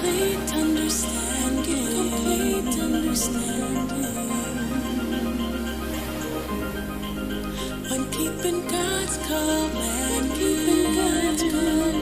complete understanding. When keeping God's command, keeping God's command.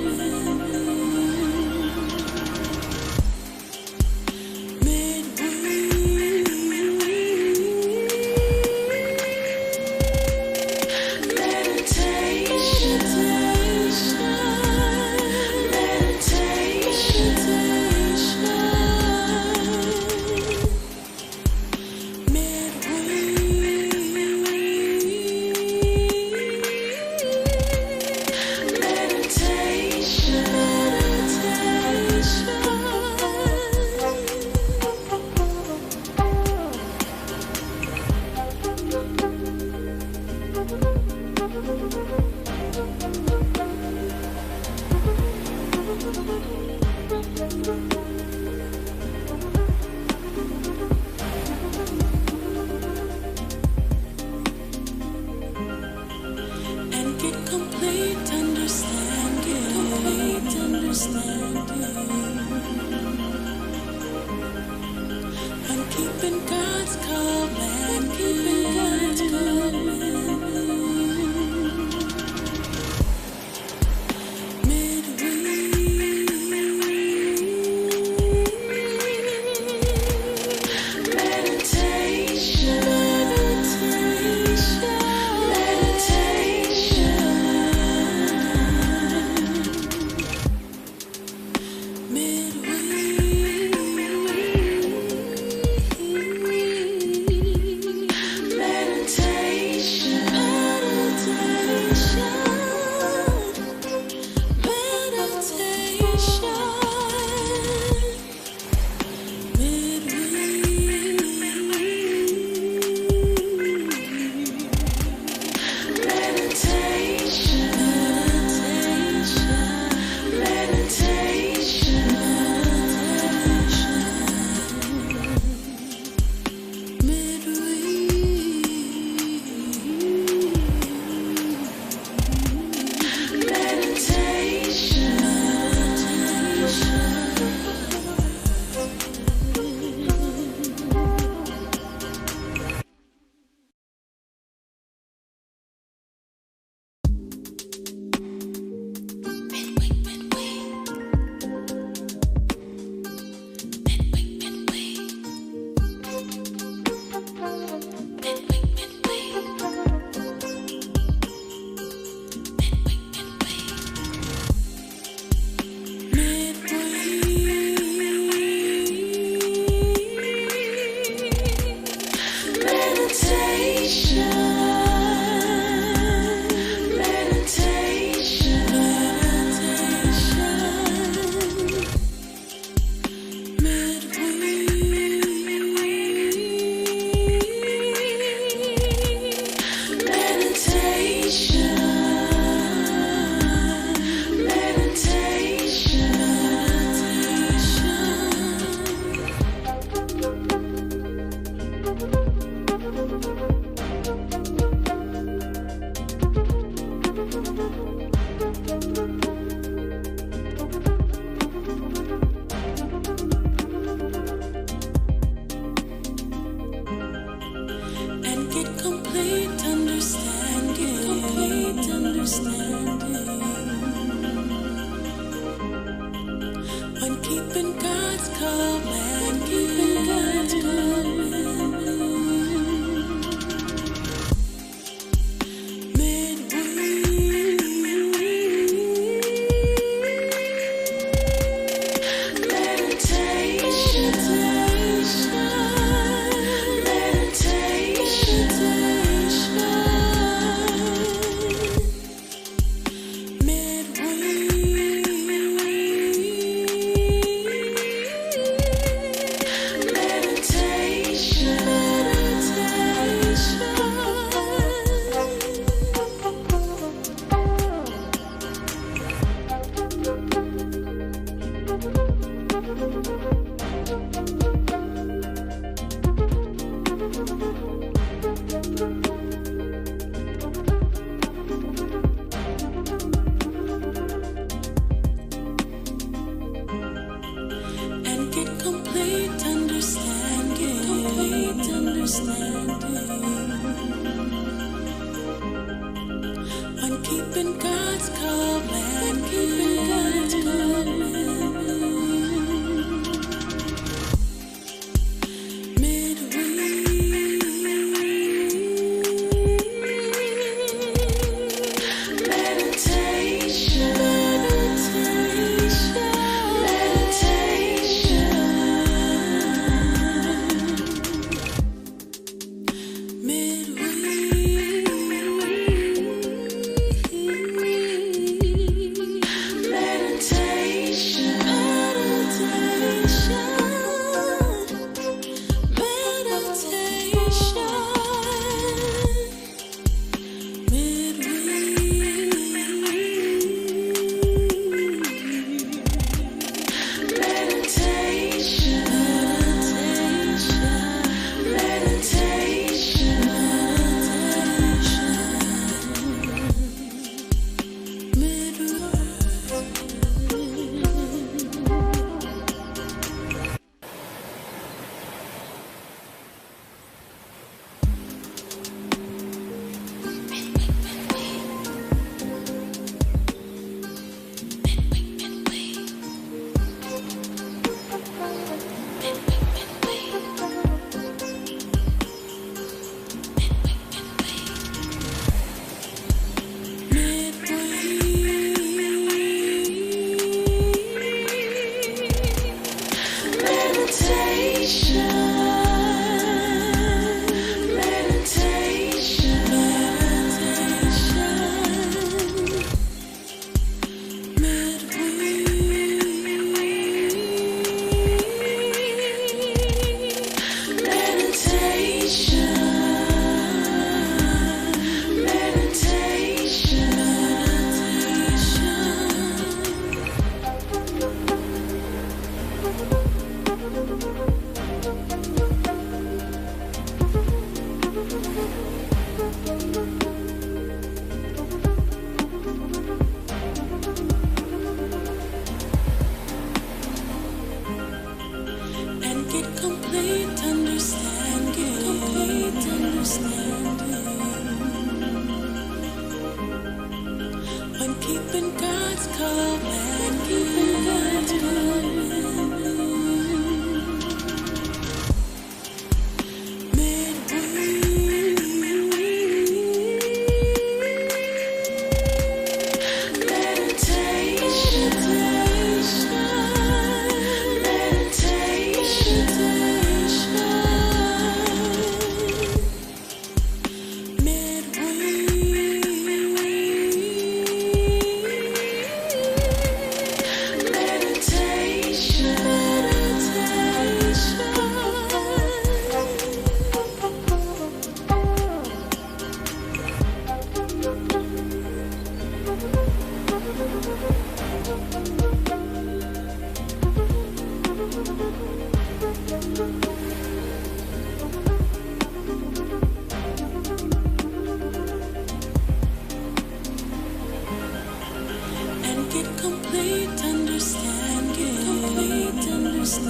on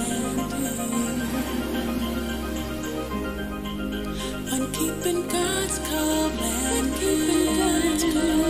keeping God's command, keeping God's command.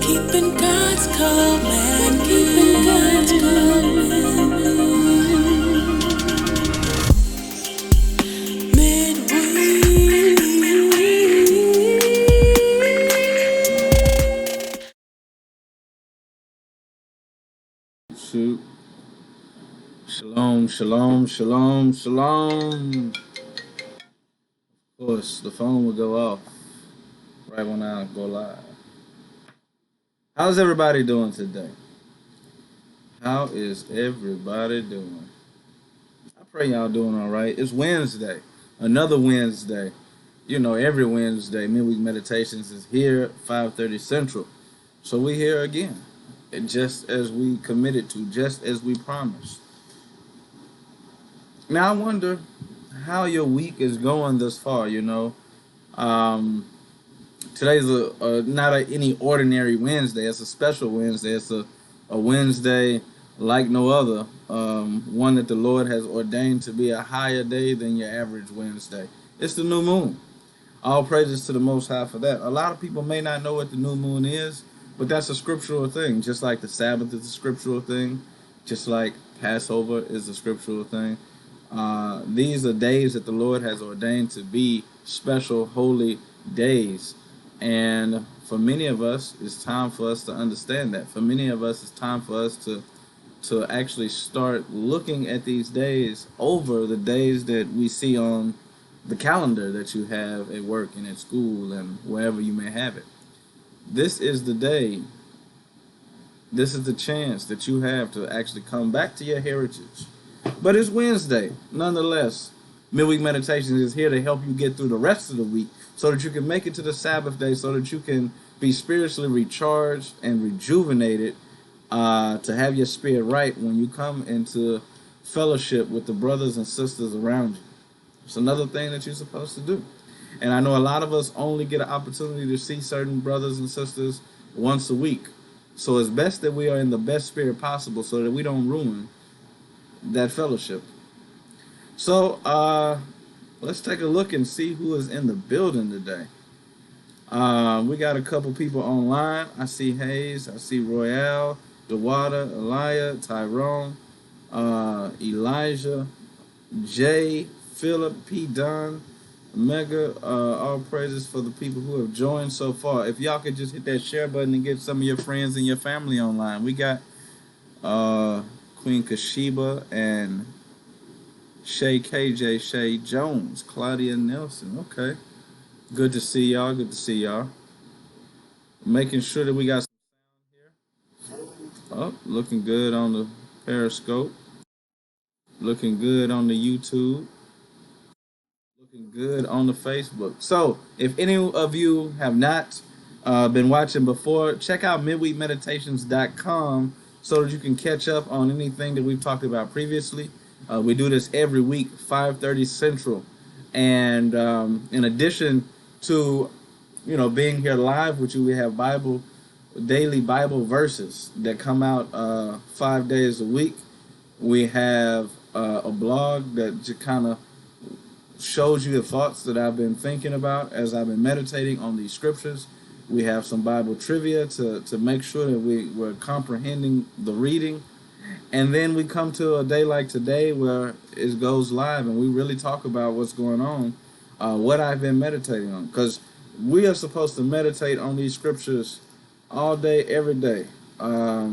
Keeping God's command, keeping God's command. Shoot. Shalom, shalom, shalom, shalom. Of course, the phone will go off right when I go live. How's everybody doing today? How is everybody doing? I pray y'all doing all right. It's Wednesday, another Wednesday. You know, every Wednesday, Midweek Meditations is here at 5:30 Central. So we here again, and just as we committed to, just as we promised. Now I wonder how your week is going thus far. Today's not any ordinary Wednesday. It's a special Wednesday. It's a Wednesday like no other. One that the Lord has ordained to be a higher day than your average Wednesday. It's the new moon. All praises to the Most High for that. A lot of people may not know what the new moon is, but that's a scriptural thing. Just like the Sabbath is a scriptural thing, just like Passover is a scriptural thing. These are days that the Lord has ordained to be special, holy days. And for many of us, it's time for us to understand that. For many of us, it's time for us to actually start looking at these days over the days that we see on the calendar that you have at work and at school and wherever you may have it. This is the day, this is the chance that you have to actually come back to your heritage. But it's Wednesday, nonetheless. Midweek Meditations is here to help you get through the rest of the week so that you can make it to the Sabbath day, so that you can be spiritually recharged and rejuvenated, to have your spirit right when you come into fellowship with the brothers and sisters around you. It's another thing that you're supposed to do. And I know a lot of us only get an opportunity to see certain brothers and sisters once a week. So it's best that we are in the best spirit possible so that we don't ruin that fellowship. So let's take a look and see who is in the building today. We got a couple people online. I see Hayes, I see Royale, Dewada, Elia, Tyrone, Elijah, Jay, Philip, P. Don, Mega, all praises for the people who have joined so far. If y'all could just hit that share button and get some of your friends and your family online. We got uh, Queen Kashiba and Shay KJ, Shay Jones, Claudia Nelson. Okay. Good to see y'all. Good to see y'all. Making sure that we got looking good on the Periscope. Looking good on the YouTube. Looking good on the Facebook. So, if any of you have not been watching before, check out midweekmeditations.com so that you can catch up on anything that we've talked about previously. We do this every week, 5:30 Central. And in addition to, being here live with you, we have daily Bible verses that come out 5 days a week. We have a blog that just kind of shows you the thoughts that I've been thinking about as I've been meditating on these scriptures. We have some Bible trivia to make sure that we're comprehending the reading. And then we come to a day like today where it goes live and we really talk about what's going on, what I've been meditating on. Because we are supposed to meditate on these scriptures all day, every day. I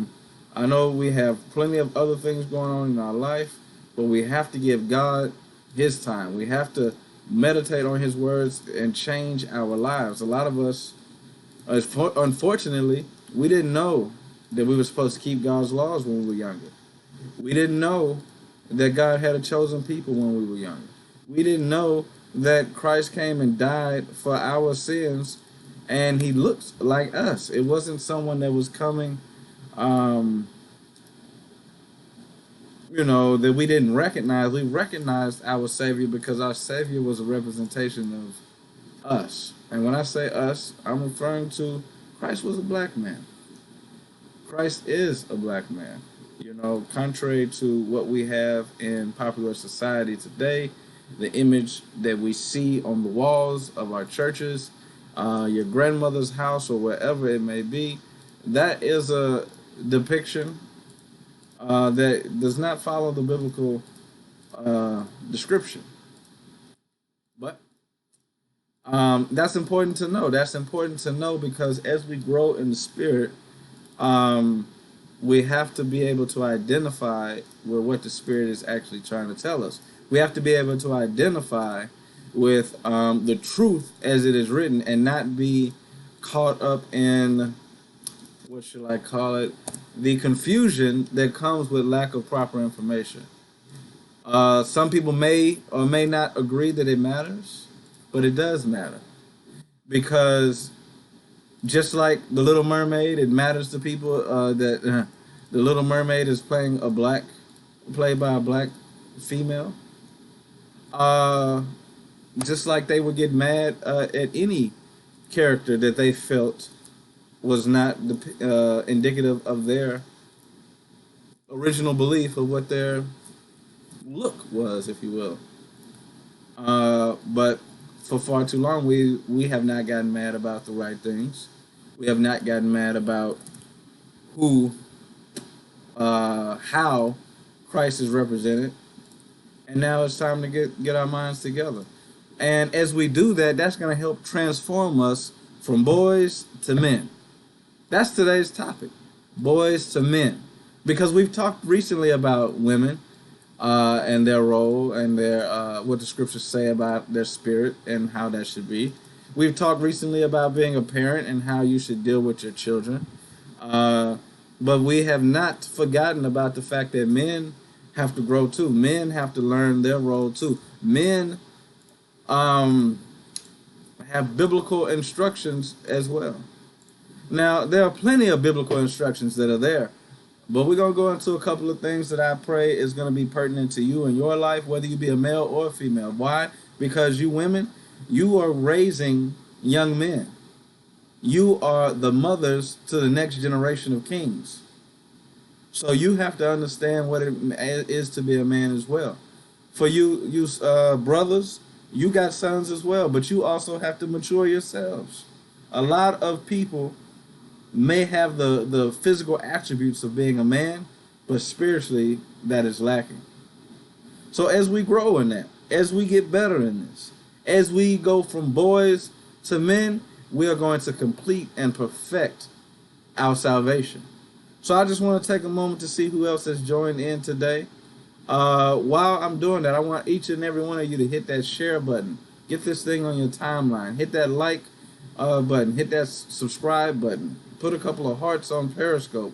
know we have plenty of other things going on in our life, but we have to give God His time. We have to meditate on His words and change our lives. A lot of us, unfortunately, we didn't know that we were supposed to keep God's laws when we were younger. We didn't know that God had a chosen people when we were younger. We didn't know that Christ came and died for our sins, and He looked like us. It wasn't someone that was coming, that we didn't recognize. We recognized our Savior because our Savior was a representation of us. And when I say us, I'm referring to Christ was a black man. Christ is a black man. Contrary to what we have in popular society today, the image that we see on the walls of our churches, your grandmother's house, or wherever it may be, that is a depiction that does not follow the biblical description. But that's important to know. That's important to know because as we grow in the Spirit, we have to be able to identify with what the Spirit is actually trying to tell us. We have to be able to identify with the truth as it is written and not be caught up in, what should I call it, the confusion that comes with lack of proper information. Some people may or may not agree that it matters, but it does matter. Because just like The Little Mermaid, it matters to people that The Little Mermaid is played by a black female. Just like they would get mad at any character that they felt was not indicative of their original belief of what their look was, if you will. But for far too long, we have not gotten mad about the right things. We have not gotten mad about how Christ is represented. And now it's time to get our minds together. And as we do that, that's going to help transform us from boys to men. That's today's topic, boys to men. Because we've talked recently about women and their role and their what the scriptures say about their spirit and how that should be. We've talked recently about being a parent and how you should deal with your children. But we have not forgotten about the fact that men have to grow too. Men have to learn their role too. Men have biblical instructions as well. Now, there are plenty of biblical instructions that are there, but we're going to go into a couple of things that I pray is going to be pertinent to you in your life, whether you be a male or a female. Why? Because you women, you are raising young men. You are the mothers to the next generation of kings. So you have to understand what it is to be a man as well. For you brothers, you got sons as well, but you also have to mature yourselves. A lot of people may have the physical attributes of being a man, but spiritually that is lacking. So as we grow in that, as we get better in this, as we go from boys to men, we are going to complete and perfect our salvation. So I just want to take a moment to see who else has joined in today. While I'm doing that, I want each and every one of you to hit that share button. Get this thing on your timeline. Hit that like button. Hit that subscribe button. Put a couple of hearts on Periscope.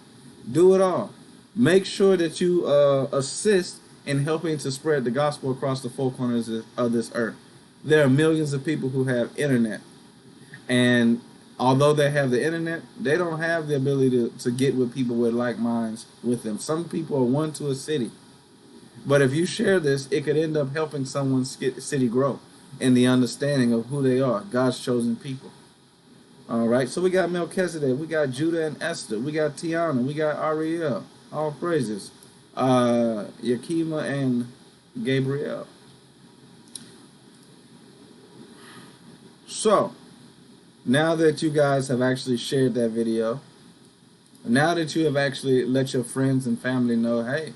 Do it all. Make sure that you assist in helping to spread the gospel across the four corners of this earth. There are millions of people who have internet. And although they have the internet, they don't have the ability to get with people with like minds with them. Some people are one to a city. But if you share this, it could end up helping someone's city grow in the understanding of who they are, God's chosen people. All right, so we got Melchizedek, we got Judah and Esther, we got Tiana, we got Ariel, all praises. Yakima and Gabriel. So, now that you guys have actually shared that video, now that you have actually let your friends and family know, hey,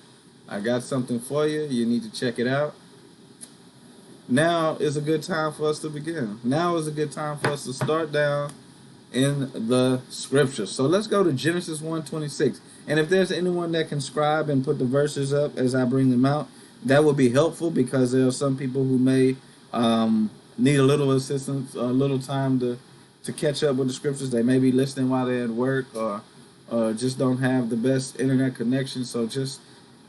I got something for you, you need to check it out. Now is a good time for us to begin. Now is a good time for us to start down in the scriptures. So let's go to Genesis 1:26. And if there's anyone that can scribe and put the verses up as I bring them out, that would be helpful, because there are some people who may need a little assistance, a little time to catch up with the scriptures. They may be listening while they're at work, or just don't have the best internet connection. So just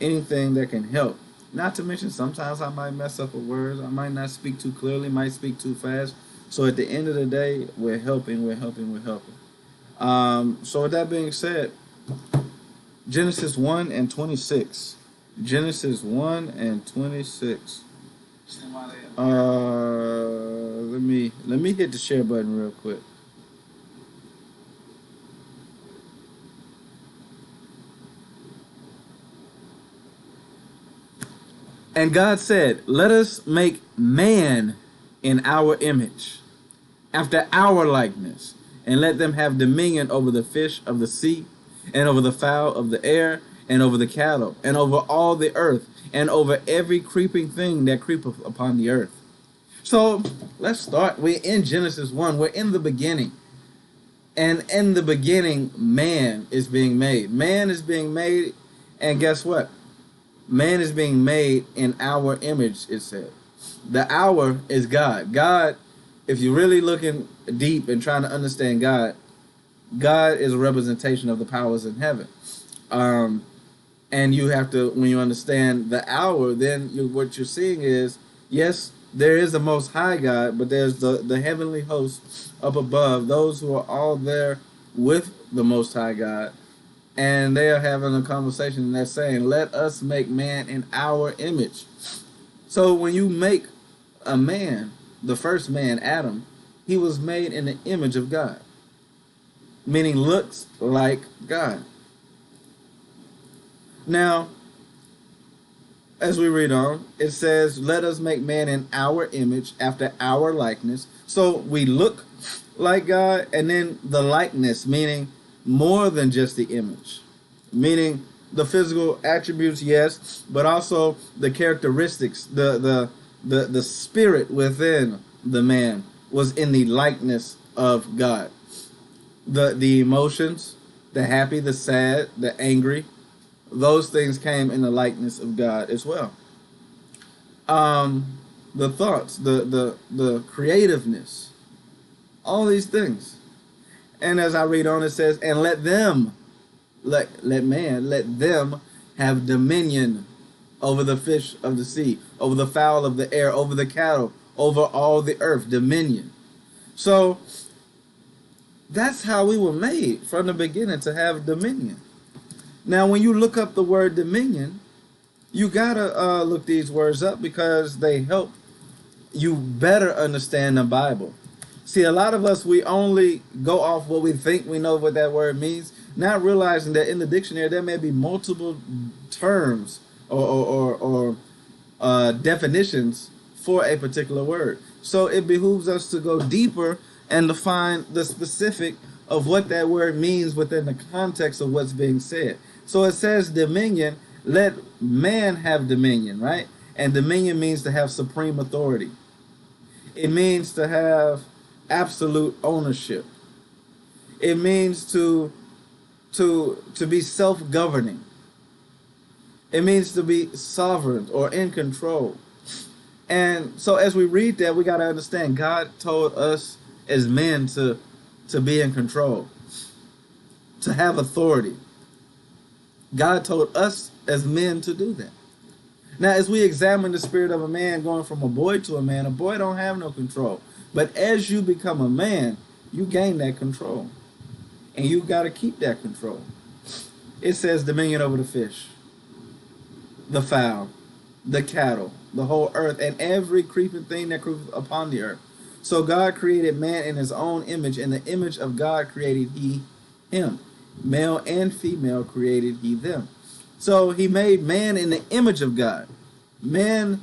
anything that can help. Not to mention, sometimes I might mess up a word. I might not speak too clearly, might speak too fast. So at the end of the day, we're helping. So with that being said, Genesis 1:26. Genesis 1:26. Let me hit the share button real quick. And God said, let us make man in our image, after our likeness, and let them have dominion over the fish of the sea, and over the fowl of the air, and over the cattle, and over all the earth, and over every creeping thing that creepeth upon the earth. So let's start. We're in Genesis 1. We're in the beginning. And in the beginning, man is being made. Man is being made, and guess what? Man is being made in our image, it said. The our is God. God, if you're really looking deep and trying to understand God, God is a representation of the powers in heaven. And you have to, when you understand the our, then what you're seeing is, yes, there is a most high God, but there's the heavenly hosts up above, those who are all there with the most high God. And they are having a conversation, and they're saying, let us make man in our image. So when you make a man, the first man, Adam, he was made in the image of God, meaning looks like God. Now, as we read on, it says, let us make man in our image, after our likeness. So we look like God, and then the likeness, meaning more than just the image, meaning the physical attributes, yes, but also the characteristics, the spirit within the man was in the likeness of God. The emotions, the happy, the sad, the angry, those things came in the likeness of God as well. The thoughts, the creativeness, all these things. And as I read on, it says, and let them have dominion over the fish of the sea, over the fowl of the air, over the cattle, over all the earth, dominion. So that's how we were made from the beginning, to have dominion. Now, when you look up the word dominion, you gotta look these words up, because they help you better understand the Bible. See, a lot of us, we only go off what we think we know what that word means, not realizing that in the dictionary there may be multiple terms or definitions for a particular word. So it behooves us to go deeper and to find the specific of what that word means within the context of what's being said. So it says dominion, let man have dominion, right? And dominion means to have supreme authority. It means to have absolute ownership. It means to be self-governing. It means to be sovereign or in control. And so as we read that, we got to understand God told us as men to be in control, to have authority. God told us as men to do that. Now, as we examine the spirit of a man going from a boy to a boy don't have no control. But as you become a man, you gain that control. And you got to keep that control. It says dominion over the fish, the fowl, the cattle, the whole earth, and every creeping thing that creeps upon the earth. So God created man in his own image. In the image of God created he him. Male and female created he them. So he made man in the image of God. Man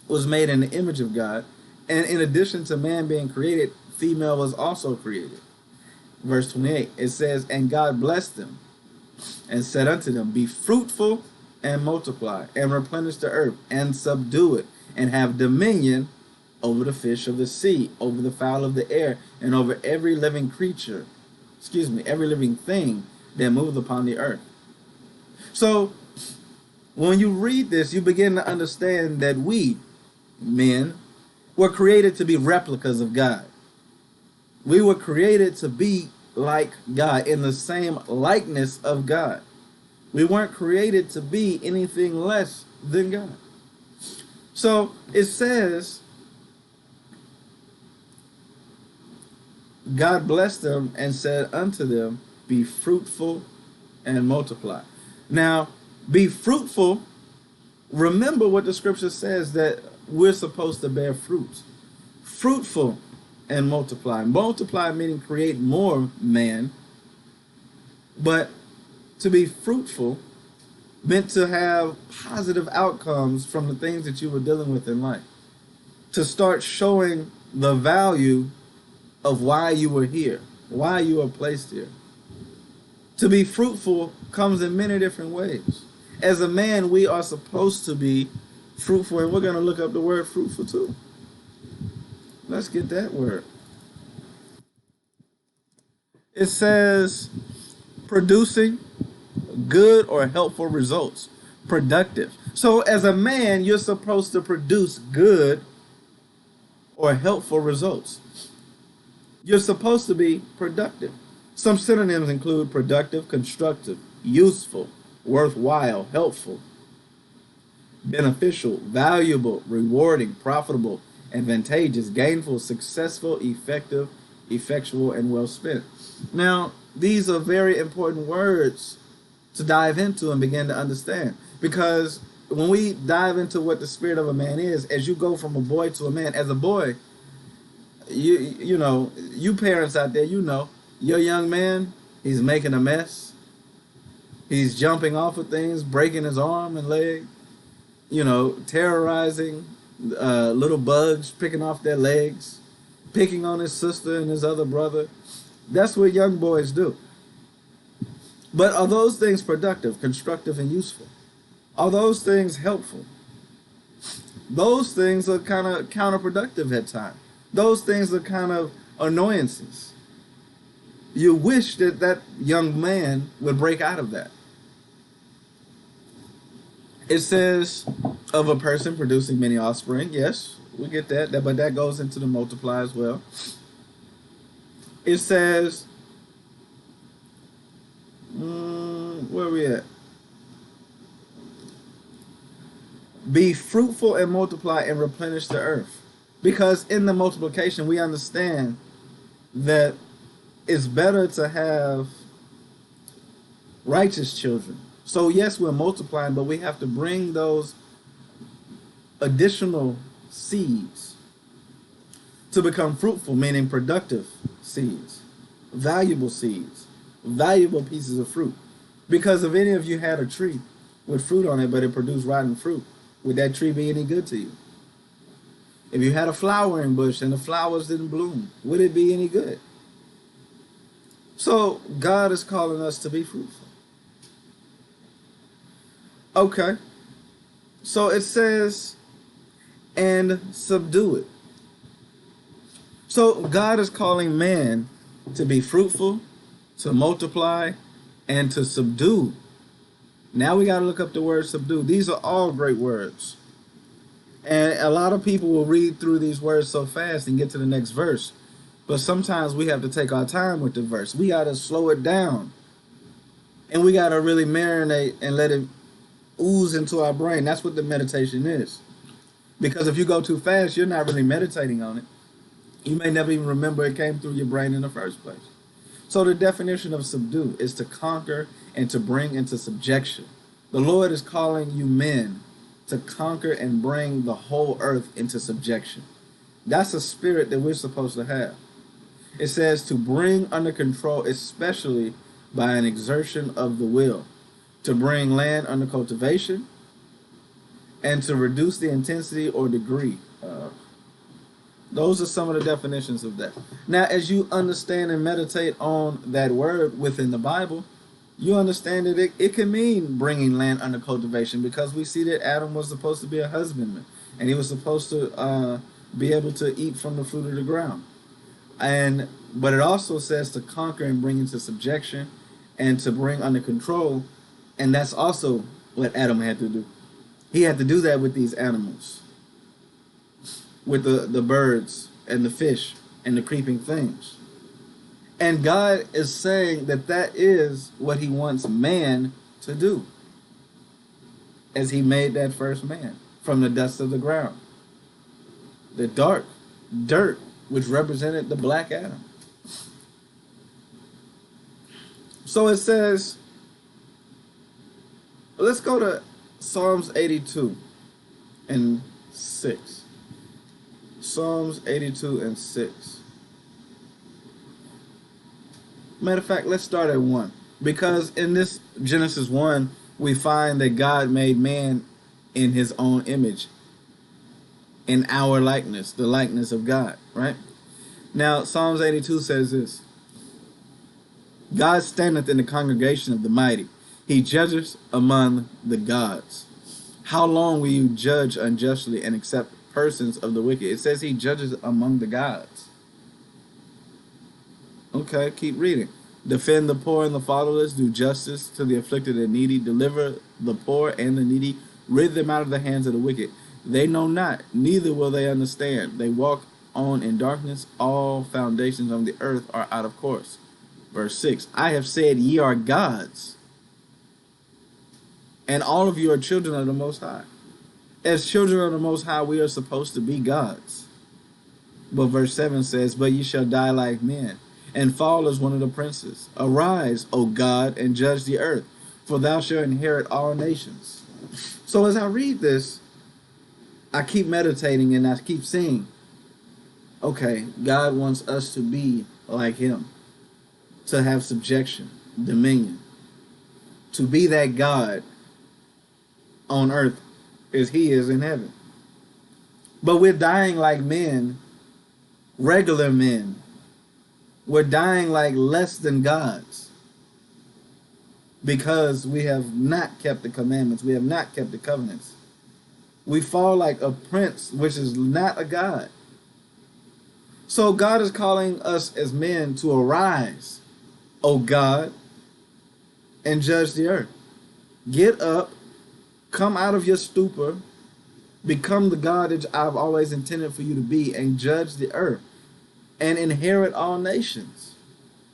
was made in the image of God. And in addition to man being created, female was also created. Verse 28, it says, and God blessed them and said unto them, be fruitful and multiply and replenish the earth and subdue it and have dominion over the fish of the sea, over the fowl of the air, and over every living creature, every living thing that moveth upon the earth. So when you read this, you begin to understand that we, men, were created to be replicas of God. We were created to be like God, in the same likeness of God. We weren't created to be anything less than God. So it says, God blessed them and said unto them, be fruitful and multiply. Now, be fruitful. Remember what the scripture says, that we're supposed to bear fruit. Fruitful and multiply. Multiply meaning create more man. But to be fruitful meant to have positive outcomes from the things that you were dealing with in life. To start showing the value of why you were here, why you were placed here. To be fruitful comes in many different ways. As a man, we are supposed to be fruitful, and we're going to look up the word fruitful too. Let's get that word. It says producing good or helpful results. Productive. So as a man, you're supposed to produce good or helpful results. You're supposed to be productive. Some synonyms include productive, constructive, useful, worthwhile, helpful, beneficial, valuable, rewarding, profitable, advantageous, gainful, successful, effective, effectual, and well spent. Now, these are very important words to dive into and begin to understand, because when we dive into what the spirit of a man is, as you go from a boy to a man, as a boy, you know, you parents out there, you know, your young man, he's making a mess. He's jumping off of things, breaking his arm and leg, you know, terrorizing little bugs, picking off their legs, picking on his sister and his other brother. That's what young boys do. But are those things productive, constructive, and useful? Are those things helpful? Those things are kind of counterproductive at times. Those things are kind of annoyances. You wish that that young man would break out of that. It says of a person producing many offspring. Yes, we get that, but that goes into the multiply as well. It says, where are we at? Be fruitful and multiply and replenish the earth. Because in the multiplication, we understand that it's better to have righteous children. So yes, we're multiplying, but we have to bring those additional seeds to become fruitful, meaning productive seeds, valuable pieces of fruit. Because if any of you had a tree with fruit on it, but it produced rotten fruit, would that tree be any good to you? If you had a flowering bush and the flowers didn't bloom, would it be any good? So God is calling us to be fruitful. Okay. So it says, and subdue it. So God is calling man to be fruitful, to multiply, and to subdue. Now we got to look up the word subdue. These are all great words. And a lot of people will read through these words so fast and get to the next verse. But sometimes we have to take our time with the verse. We got to slow it down. And we got to really marinate and let it ooze into our brain. That's what the meditation is. Because if you go too fast, you're not really meditating on it. You may never even remember it came through your brain in the first place. So the definition of subdue is to conquer and to bring into subjection. The Lord is calling you men to conquer and bring the whole earth into subjection. That's a spirit that we're supposed to have. It says to bring under control, especially by an exertion of the will, to bring land under cultivation, and to reduce the intensity or degree. Those are some of the definitions of that. Now, as you understand and meditate on that word within the Bible, you understand that it can mean bringing land under cultivation, because we see that Adam was supposed to be a husbandman, and he was supposed to be able to eat from the fruit of the ground. But it also says to conquer and bring into subjection and to bring under control, and that's also what Adam had to do. He had to do that with these animals, with the birds and the fish and the creeping things. And God is saying that that is what he wants man to do, as he made that first man from the dust of the ground. The dark dirt, which represented the black Adam. So it says, let's go to Psalms 82 and 6. Psalms 82 and 6. Matter of fact, let's start at 1. Because in this Genesis 1, we find that God made man in his own image, in our likeness, the likeness of God, right? Now, Psalms 82 says this: God standeth in the congregation of the mighty. He judges among the gods. How long will you judge unjustly and accept persons of the wicked? It says he judges among the gods. Okay, keep reading. Defend the poor and the fatherless. Do justice to the afflicted and needy. Deliver the poor and the needy. Rid them out of the hands of the wicked. They know not, neither will they understand. They walk on in darkness. All foundations of the earth are out of course. Verse 6. I have said, ye are gods, and all of you are children of the Most High. As children of the Most High, we are supposed to be gods. But verse 7 says, but ye shall die like men, and fall as one of the princes. Arise, O God, and judge the earth, for thou shalt inherit all nations. So as I read this, I keep meditating and I keep seeing, okay, God wants us to be like him, to have subjection, dominion, to be that God on earth as he is in heaven. But we're dying like men, regular men. We're dying like less than gods, because we have not kept the commandments. We have not kept the covenants. We fall like a prince, which is not a god. So God is calling us as men to arise, O God, and judge the earth. Get up, come out of your stupor, become the God that I've always intended for you to be, and judge the earth and inherit all nations.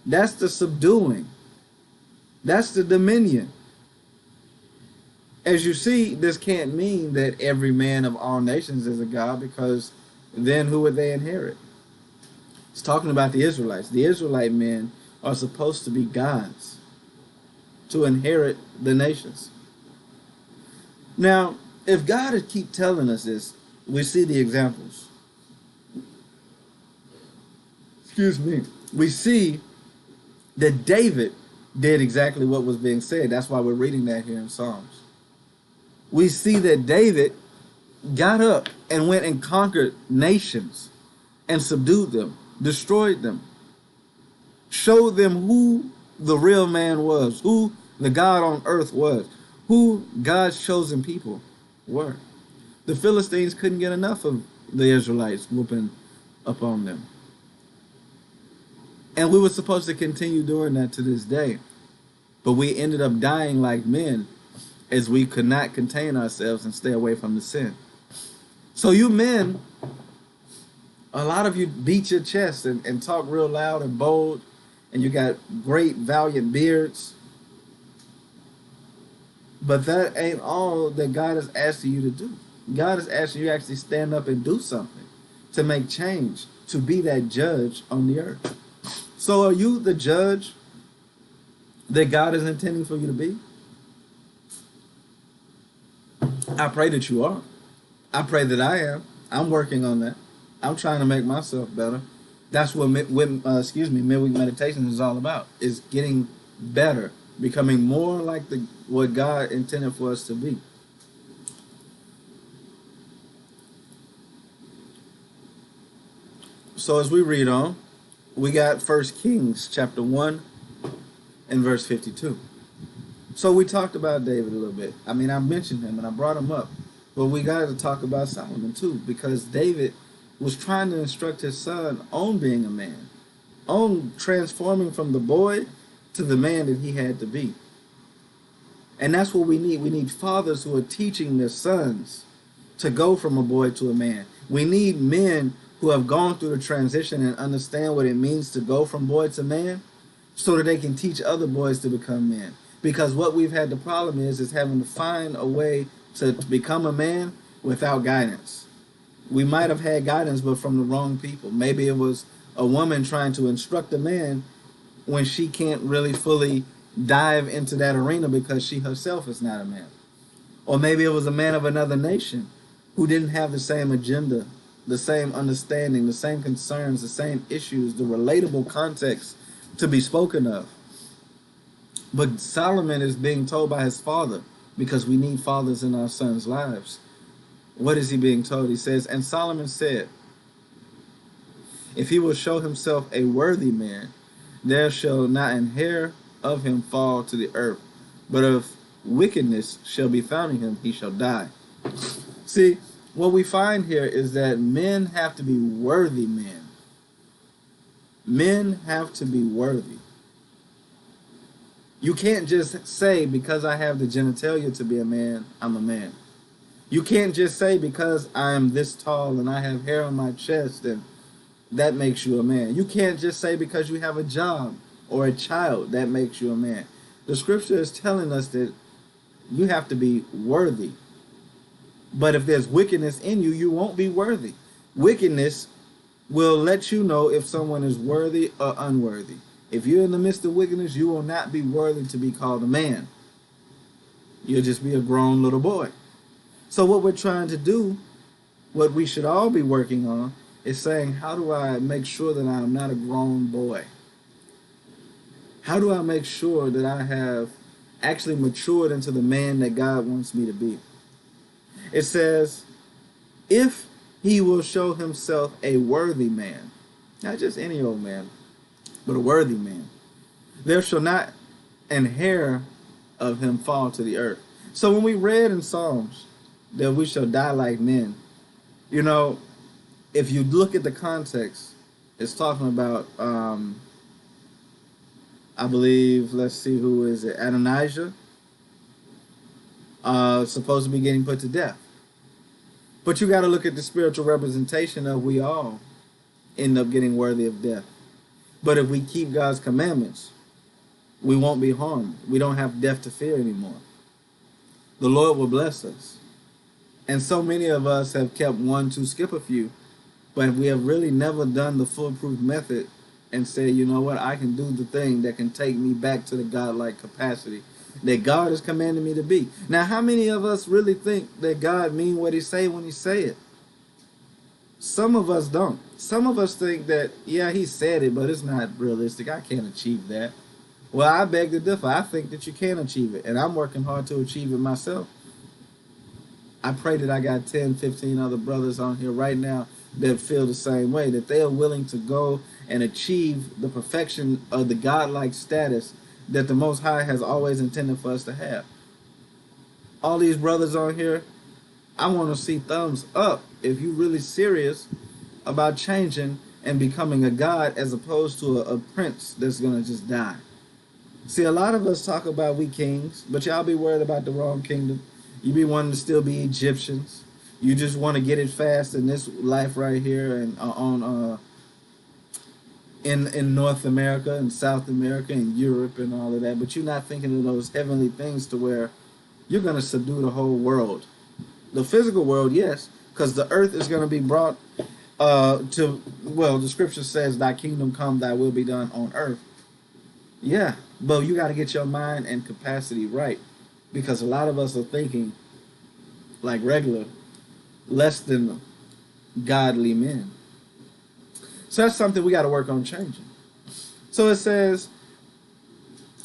That's the subduing. That's the dominion. As you see, this can't mean that every man of all nations is a God, because then who would they inherit? It's talking about the Israelites. The Israelite men are supposed to be gods, to inherit the nations. Now, if God would keep telling us this, we see the examples. We see that David did exactly what was being said. That's why we're reading that here in Psalms. We see that David got up and went and conquered nations and subdued them, destroyed them, showed them who the real man was, who the God on earth was, who God's chosen people were. The Philistines couldn't get enough of the Israelites whooping up on them. And we were supposed to continue doing that to this day. But we ended up dying like men as we could not contain ourselves and stay away from the sin. So you men, a lot of you beat your chest and talk real loud and bold, and you got great, valiant beards. But that ain't all that God is asking you to do. God is asking you to actually stand up and do something, to make change, to be that judge on the earth. So are you the judge that God is intending for you to be? I pray that you are. I pray that I am. I'm working on that. I'm trying to make myself better. That's what Midweek Meditation is all about, is getting better, becoming more like what God intended for us to be. So as we read on, we got 1 Kings chapter 1 and verse 52. So we talked about David a little bit. I mean, I mentioned him and I brought him up. But we got to talk about Solomon too, because David was trying to instruct his son on being a man, on transforming from the boy to the man that he had to be. And that's what we need. We need fathers who are teaching their sons to go from a boy to a man. We need men who have gone through the transition and understand what it means to go from boy to man, so that they can teach other boys to become men. Because what we've had the problem is having to find a way to become a man without guidance. We might have had guidance, but from the wrong people. Maybe it was a woman trying to instruct a man when she can't really fully dive into that arena because she herself is not a man. Or maybe it was a man of another nation who didn't have the same agenda, the same understanding, the same concerns, the same issues, the relatable context to be spoken of. But Solomon is being told by his father, because we need fathers in our sons' lives. What is he being told? He says, and Solomon said, if he will show himself a worthy man, there shall not an hair of him fall to the earth. But if wickedness shall be found in him, he shall die. See, what we find here is that men have to be worthy men. Men have to be worthy. You can't just say, because I have the genitalia to be a man, I'm a man. You can't just say, because I am this tall and I have hair on my chest, and that makes you a man. You can't just say, because you have a job or a child, that makes you a man. The scripture is telling us that you have to be worthy. But if there's wickedness in you, you won't be worthy. Wickedness will let you know if someone is worthy or unworthy. If you're in the midst of wickedness, you will not be worthy to be called a man. You'll just be a grown little boy. So what we're trying to do, what we should all be working on, is saying, how do I make sure that I'm not a grown boy? How do I make sure that I have actually matured into the man that God wants me to be? It says, if he will show himself a worthy man, not just any old man, but a worthy man, there shall not an hair of him fall to the earth. So when we read in Psalms that we shall die like men, you know, if you look at the context, it's talking about, I believe, let's see, who is it? Adonijah, supposed to be getting put to death. But you got to look at the spiritual representation of we all end up getting worthy of death. But if we keep God's commandments, we won't be harmed. We don't have death to fear anymore. The Lord will bless us. And so many of us have kept one to skip a few, but we have really never done the foolproof method and said, you know what, I can do the thing that can take me back to the godlike capacity that God has commanded me to be. Now, how many of us really think that God mean what he say when he say it? Some of us don't. Some of us think that, yeah, he said it, but it's not realistic. I can't achieve that. Well, I beg to differ. I think that you can achieve it, and I'm working hard to achieve it myself. I pray that I got 10, 15 other brothers on here right now that feel the same way, that they are willing to go and achieve the perfection of the godlike status that the Most High has always intended for us to have. All these brothers on here, I want to see thumbs up if you're really serious about changing and becoming a god as opposed to a prince that's going to just die. See, a lot of us talk about we kings, but y'all be worried about the wrong kingdom. You be wanting to still be Egyptians. You just want to get it fast in this life right here and in North America and South America and Europe and all of that. But you're not thinking of those heavenly things to where you're going to subdue the whole world. The physical world, yes, because the earth is going to be brought the scripture says, thy kingdom come, thy will be done on earth. Yeah, but you got to get your mind and capacity right, because a lot of us are thinking like regular, less than godly men. So that's something we got to work on changing. So it says,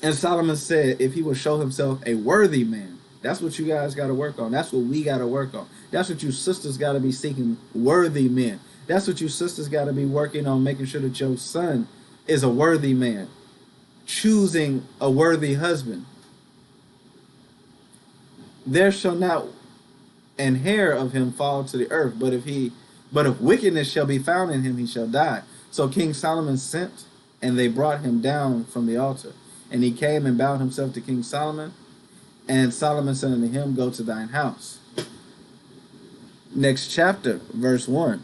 and Solomon said, if he will show himself a worthy man, that's what you guys got to work on. That's what we got to work on. That's what you sisters got to be seeking, worthy men. That's what you sisters got to be working on, making sure that your son is a worthy man, choosing a worthy husband. There shall not an hair of him fall to the earth, but if wickedness shall be found in him, he shall die. So King Solomon sent, and they brought him down from the altar. And he came and bowed himself to King Solomon. And Solomon said unto him, go to thine house. Next chapter, verse 1.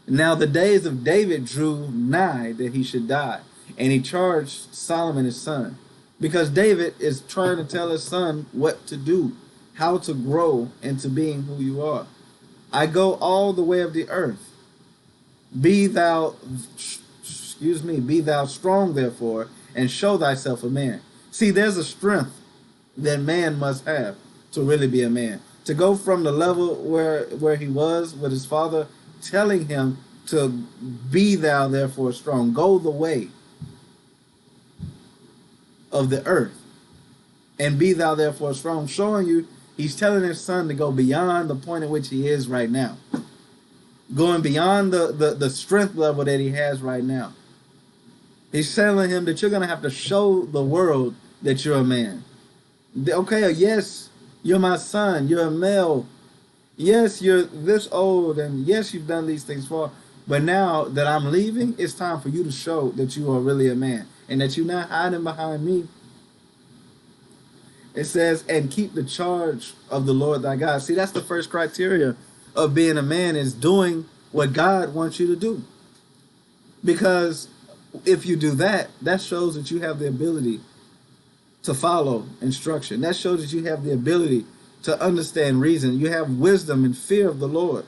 Now the days of David drew nigh that he should die. And he charged Solomon his son. Because David is trying to tell his son what to do, how to grow into being who you are. I go all the way of the earth. Be thou strong therefore, and show thyself a man. See, there's a strength that man must have to really be a man. To go from the level where he was with his father, telling him to be thou therefore strong. Go the way of the earth, and be thou therefore strong. Showing you, he's telling his son to go beyond the point at which he is right now. Going beyond the strength level that he has right now. He's telling him that you're going to have to show the world that you're a man. Okay, yes, you're my son. You're a male. Yes, you're this old, and yes, you've done these things for. But now that I'm leaving, it's time for you to show that you are really a man, and that you're not hiding behind me. It says, and keep the charge of the Lord thy God. See, that's the first criteria of being a man, is doing what God wants you to do. Because if you do that, that shows that you have the ability to follow instruction. That shows that you have the ability to understand reason. You have wisdom and fear of the Lord,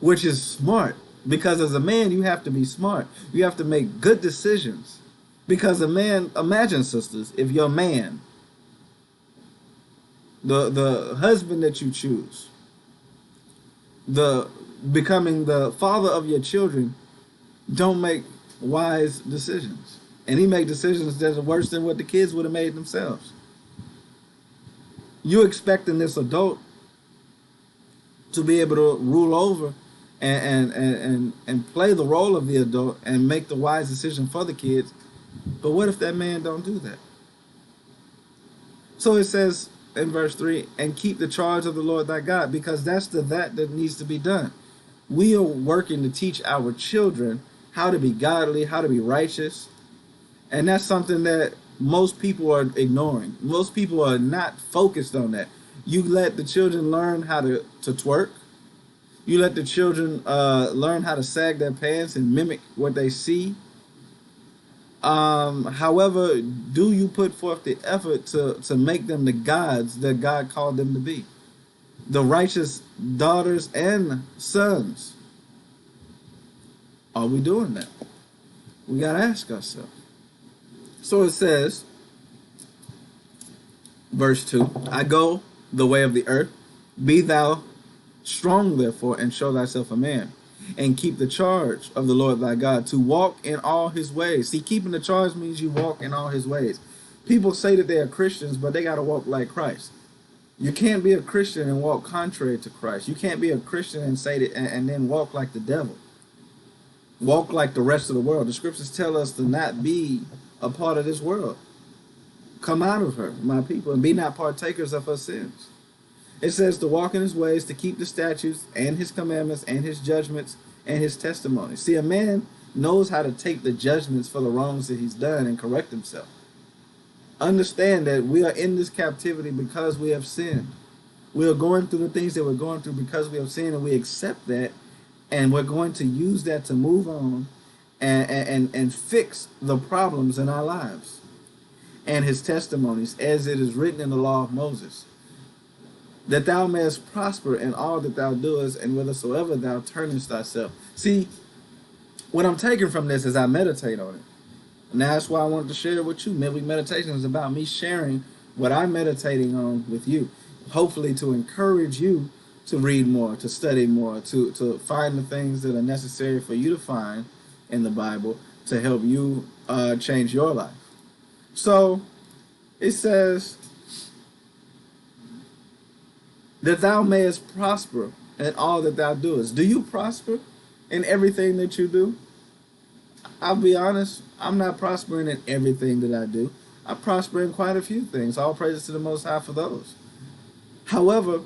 which is smart. Because as a man, you have to be smart. You have to make good decisions. Because a man, imagine, sisters, if your man, the husband that you choose, becoming the father of your children, don't make wise decisions. And he make decisions that are worse than what the kids would have made themselves. You expecting this adult to be able to rule over and play the role of the adult and make the wise decision for the kids. But what if that man don't do that? So it says in verse 3, and keep the charge of the Lord thy God, because that's that needs to be done. We are working to teach our children how to be godly, how to be righteous. And that's something that most people are ignoring. Most people are not focused on that. You let the children learn how to twerk. You let the children learn how to sag their pants and mimic what they see. However, do you put forth the effort to make them the gods that God called them to be? The righteous daughters and sons. Are we doing that? We got to ask ourselves. So it says, verse 2, I go the way of the earth. Be thou strong, therefore, and show thyself a man. And keep the charge of the Lord thy God, to walk in all his ways. See, keeping the charge means you walk in all his ways. People say that they are Christians, but they got to walk like Christ. You can't be a Christian and walk contrary to Christ. You can't be a Christian and say that and then walk like the devil. Walk like the rest of the world. The scriptures tell us to not be a part of this world. Come out of her, my people, and be not partakers of her sins. It says to walk in his ways, to keep the statutes and his commandments and his judgments and his testimonies. See, a man knows how to take the judgments for the wrongs that he's done and correct himself. Understand that we are in this captivity because we have sinned. We are going through the things that we're going through because we have sinned, and we accept that, and we're going to use that to move on and fix the problems in our lives. And his testimonies, as it is written in the law of Moses, that thou mayest prosper in all that thou doest, and whithersoever thou turnest thyself. See, what I'm taking from this is I meditate on it. And that's why I wanted to share it with you. Midweek meditation is about me sharing what I'm meditating on with you. Hopefully to encourage you to read more, to study more, to find the things that are necessary for you to find in the Bible to help you change your life. So it says that thou mayest prosper in all that thou doest. Do you prosper in everything that you do? I'll be honest, I'm not prospering in everything that I do. I prosper in quite a few things. All praises to the Most High for those. However,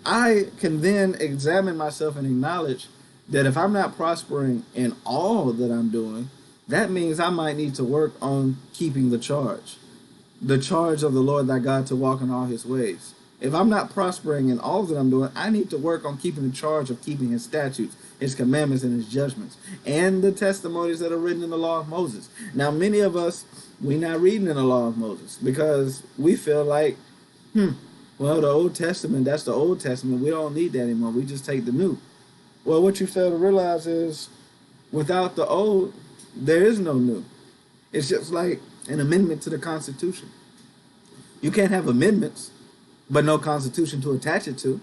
I can then examine myself and acknowledge that if I'm not prospering in all that I'm doing, that means I might need to work on keeping the charge of the Lord thy God to walk in all his ways. If I'm not prospering in all that I'm doing, I need to work on keeping the charge of keeping his statutes, his commandments, and his judgments, and the testimonies that are written in the law of Moses. Now, many of us, we're not reading in the law of Moses because we feel like, well, the Old Testament, that's the Old Testament. We don't need that anymore. We just take the new. Well, what you fail to realize is without the old, there is no new. It's just like an amendment to the Constitution. You can't have amendments, but no Constitution to attach it to.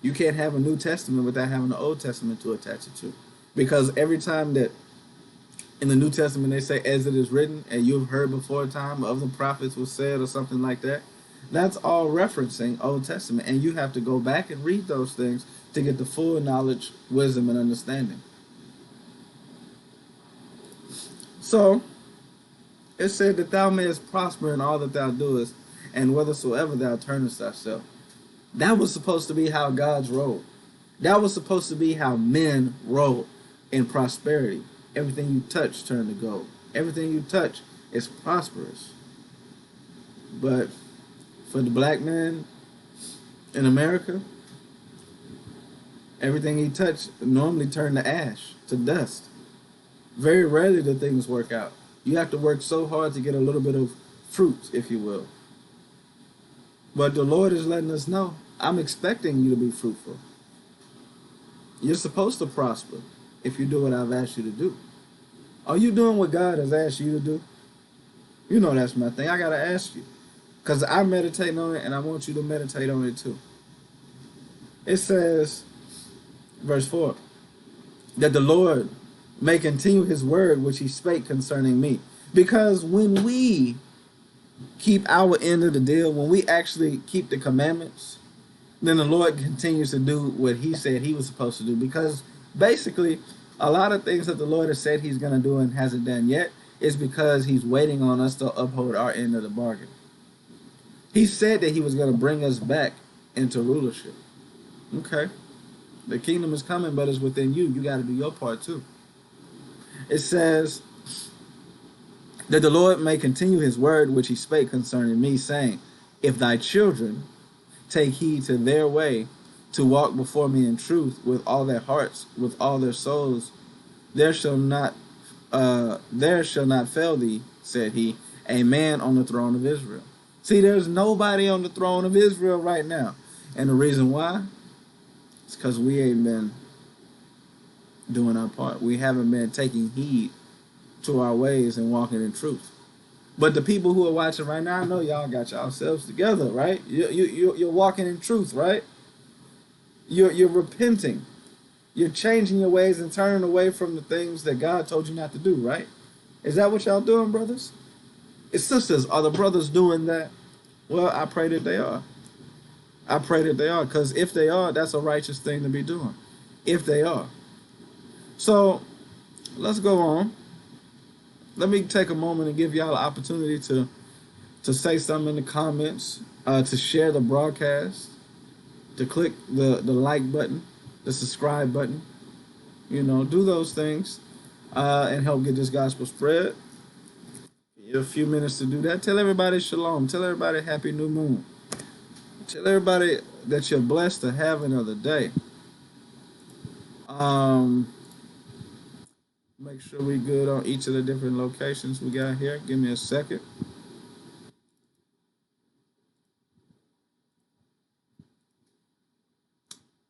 You can't have a New Testament without having the Old Testament to attach it to. Because every time that in the New Testament they say, as it is written, and you've heard before time of the prophets was said or something like that, that's all referencing Old Testament. And you have to go back and read those things to get the full knowledge, wisdom, and understanding. So, it said that thou mayest prosper in all that thou doest, and whithersoever thou turnest thyself. That was supposed to be how God's rolled. That was supposed to be how men roll in prosperity. Everything you touch turn to gold. Everything you touch is prosperous. But for the black man in America, everything he touched normally turned to ash, to dust. Very rarely do things work out. You have to work so hard to get a little bit of fruit, if you will. But the Lord is letting us know, I'm expecting you to be fruitful. You're supposed to prosper if you do what I've asked you to do. Are you doing what God has asked you to do? You know that's my thing. I got to ask you. Because I meditate on it and I want you to meditate on it too. It says, verse 4, that the Lord may continue his word which he spake concerning me. Because when we keep our end of the deal, when we actually keep the commandments, then the Lord continues to do what he said he was supposed to do. Because basically, a lot of things that the Lord has said he's going to do and hasn't done yet is because he's waiting on us to uphold our end of the bargain. He said that he was going to bring us back into rulership. Okay. The kingdom is coming, but it's within you. You got to do your part too. It says that the Lord may continue his word which he spake concerning me, saying, if thy children take heed to their way, to walk before me in truth with all their hearts, with all their souls, there shall not fail thee, said he, a man on the throne of Israel. See, there's nobody on the throne of Israel right now. And the reason why? It's because we ain't been doing our part. We haven't been taking heed to our ways and walking in truth. But the people who are watching right now, I know y'all got yourselves together, right? You're walking in truth, right? You're repenting. You're changing your ways and turning away from the things that God told you not to do, right? Is that what y'all doing, brothers? It's sisters. Are the brothers doing that? Well, I pray that they are. I pray that they are, because if they are, that's a righteous thing to be doing. If they are. So, let's go on. Let me take a moment and give y'all an opportunity to say something in the comments, to share the broadcast. to click the like button, the subscribe button. Do those things and help get this gospel spread. Give you a few minutes to do that. Tell everybody shalom. Tell everybody happy new moon. Tell everybody that you're blessed to have another day. Um, Make sure we good on each of the different locations we got here. Give me a second.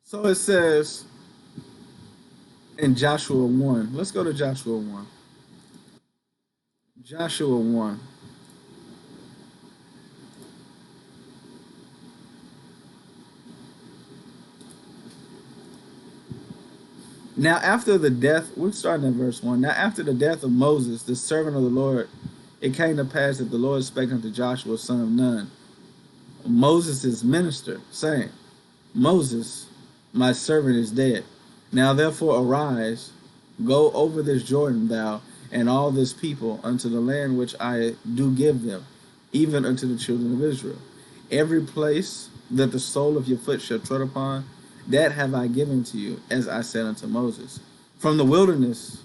So it says in Joshua 1. Let's go to Joshua 1. Joshua 1. Now, after the death, we're starting at verse 1. Now, after the death of Moses, the servant of the Lord, it came to pass that the Lord spake unto Joshua, son of Nun, Moses' minister, saying, Moses, my servant, is dead. Now, therefore, arise, go over this Jordan, thou and all this people, unto the land which I do give them, even unto the children of Israel. Every place that the sole of your foot shall tread upon, that have I given to you, as I said unto Moses. From the wilderness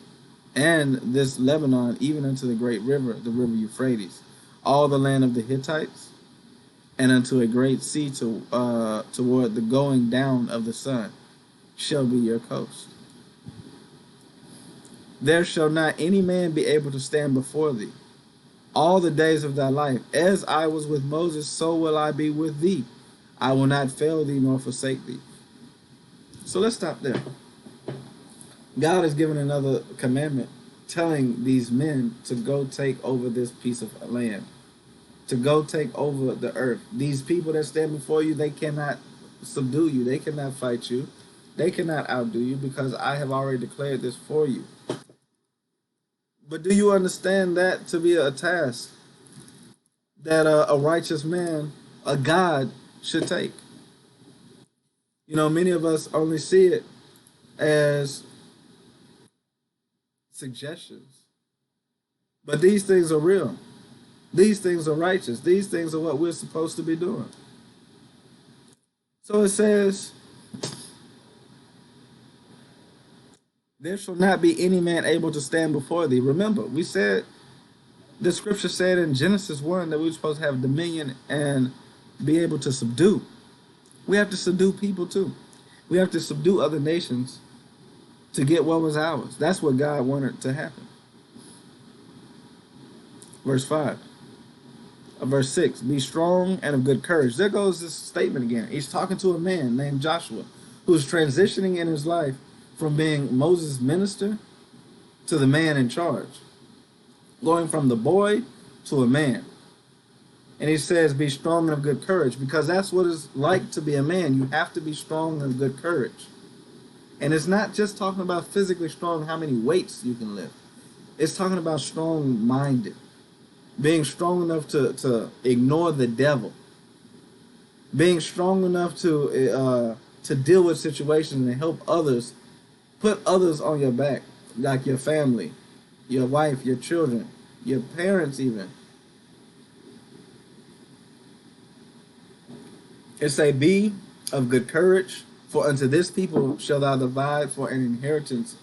and this Lebanon, even unto the great river, the river Euphrates, all the land of the Hittites, and unto a great sea toward the going down of the sun, shall be your coast. There shall not any man be able to stand before thee all the days of thy life. As I was with Moses, so will I be with thee. I will not fail thee nor forsake thee. So let's stop there. God has given another commandment telling these men to go take over this piece of land, to go take over the earth. These people that stand before you, they cannot subdue you. They cannot fight you. They cannot outdo you because I have already declared this for you. But do you understand that to be a task that a righteous man, a God, should take? Many of us only see it as suggestions. But these things are real. These things are righteous. These things are what we're supposed to be doing. So it says, there shall not be any man able to stand before thee. Remember, we said, the scripture said in Genesis 1 that we were supposed to have dominion and be able to subdue. We have to subdue people too. We have to subdue other nations to get what was ours. That's what God wanted to happen. Verse 5. Verse 6. Be strong and of good courage. There goes this statement again. He's talking to a man named Joshua who's transitioning in his life from being Moses' minister to the man in charge. Going from the boy to a man. And he says, be strong and of good courage, because that's what it's like to be a man. You have to be strong and of good courage. And it's not just talking about physically strong, how many weights you can lift. It's talking about strong-minded. Being strong enough to ignore the devil. Being strong enough to deal with situations and help others. Put others on your back, like your family, your wife, your children, your parents even. It say, be of good courage, for unto this people shall thou divide for an inheritance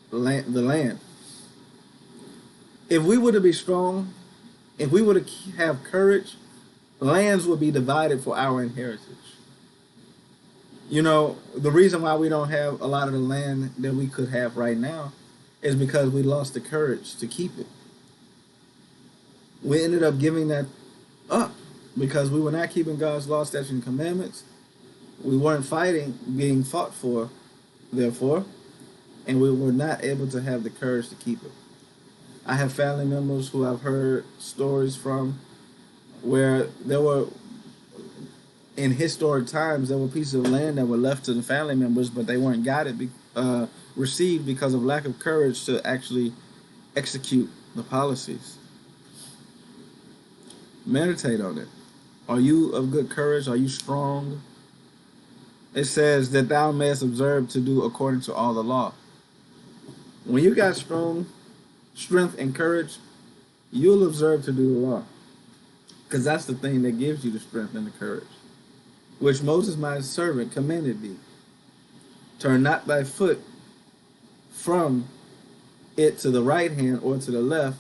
the land. If we were to be strong, if we were to have courage, lands would be divided for our inheritance. The reason why we don't have a lot of the land that we could have right now is because we lost the courage to keep it. We ended up giving that up because we were not keeping God's law, statutes, and commandments. We weren't fighting, being fought for, therefore, and we were not able to have the courage to keep it. I have family members who I've heard stories from where there were, in historic times, there were pieces of land that were left to the family members, but they weren't received because of lack of courage to actually execute the policies. Meditate on it. Are you of good courage? Are you strong? It says that thou mayest observe to do according to all the law. When you got strength and courage, you'll observe to do the law. Because that's the thing that gives you the strength and the courage. which Moses my servant commanded thee. Turn not thy foot from it to the right hand or to the left,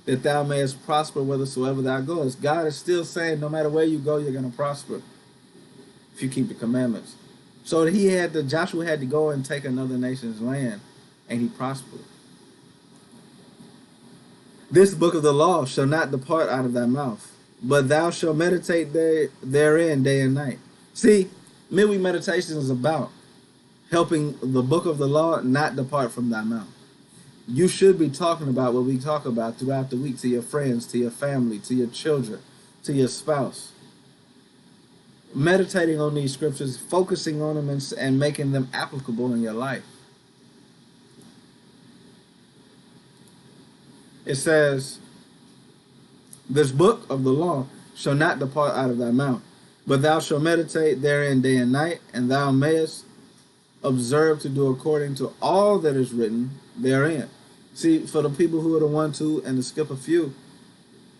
that thou mayest prosper whithersoever thou goest. God is still saying, no matter where you go, you're going to prosper if you keep the commandments. So Joshua had to go and take another nation's land, and he prospered. This book of the law shall not depart out of thy mouth, but thou shalt meditate therein day and night. See, midweek meditation is about helping the book of the law not depart from thy mouth. You should be talking about what we talk about throughout the week to your friends, to your family, to your children, to your spouse. Meditating on these scriptures, focusing on them, and making them applicable in your life. It says, this book of the law shall not depart out of thy mouth, but thou shalt meditate therein day and night, and thou mayest observe to do according to all that is written therein. See, for the people who are the 1, 2, and to skip a few,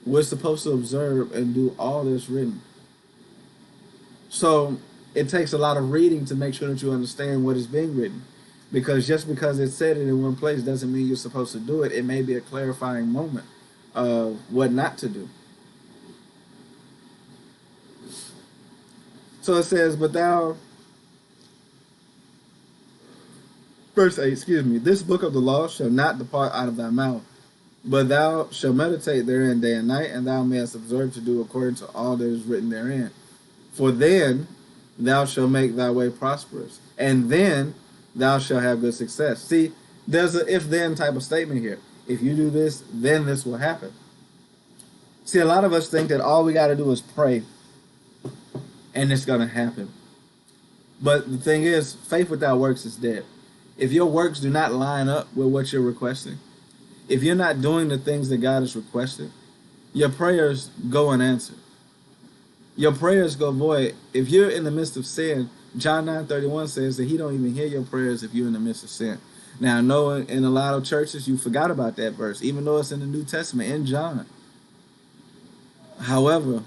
we're supposed to observe and do all that's written. So it takes a lot of reading to make sure that you understand what is being written. Because just because it said it in one place doesn't mean you're supposed to do it. It may be a clarifying moment of what not to do. So it says, verse 8, this book of the law shall not depart out of thy mouth, but thou shalt meditate therein day and night, and thou mayest observe to do according to all that is written therein. For then thou shalt make thy way prosperous, and then thou shalt have good success. See, there's a if-then type of statement here. If you do this, then this will happen. See, a lot of us think that all we got to do is pray, and it's going to happen. But the thing is, faith without works is dead. If your works do not line up with what you're requesting, if you're not doing the things that God has requested, your prayers go unanswered. Your prayers go void. If you're in the midst of sin, John 9:31 says that he don't even hear your prayers if you're in the midst of sin. Now, I know in a lot of churches you forgot about that verse, even though it's in the New Testament, in John. However,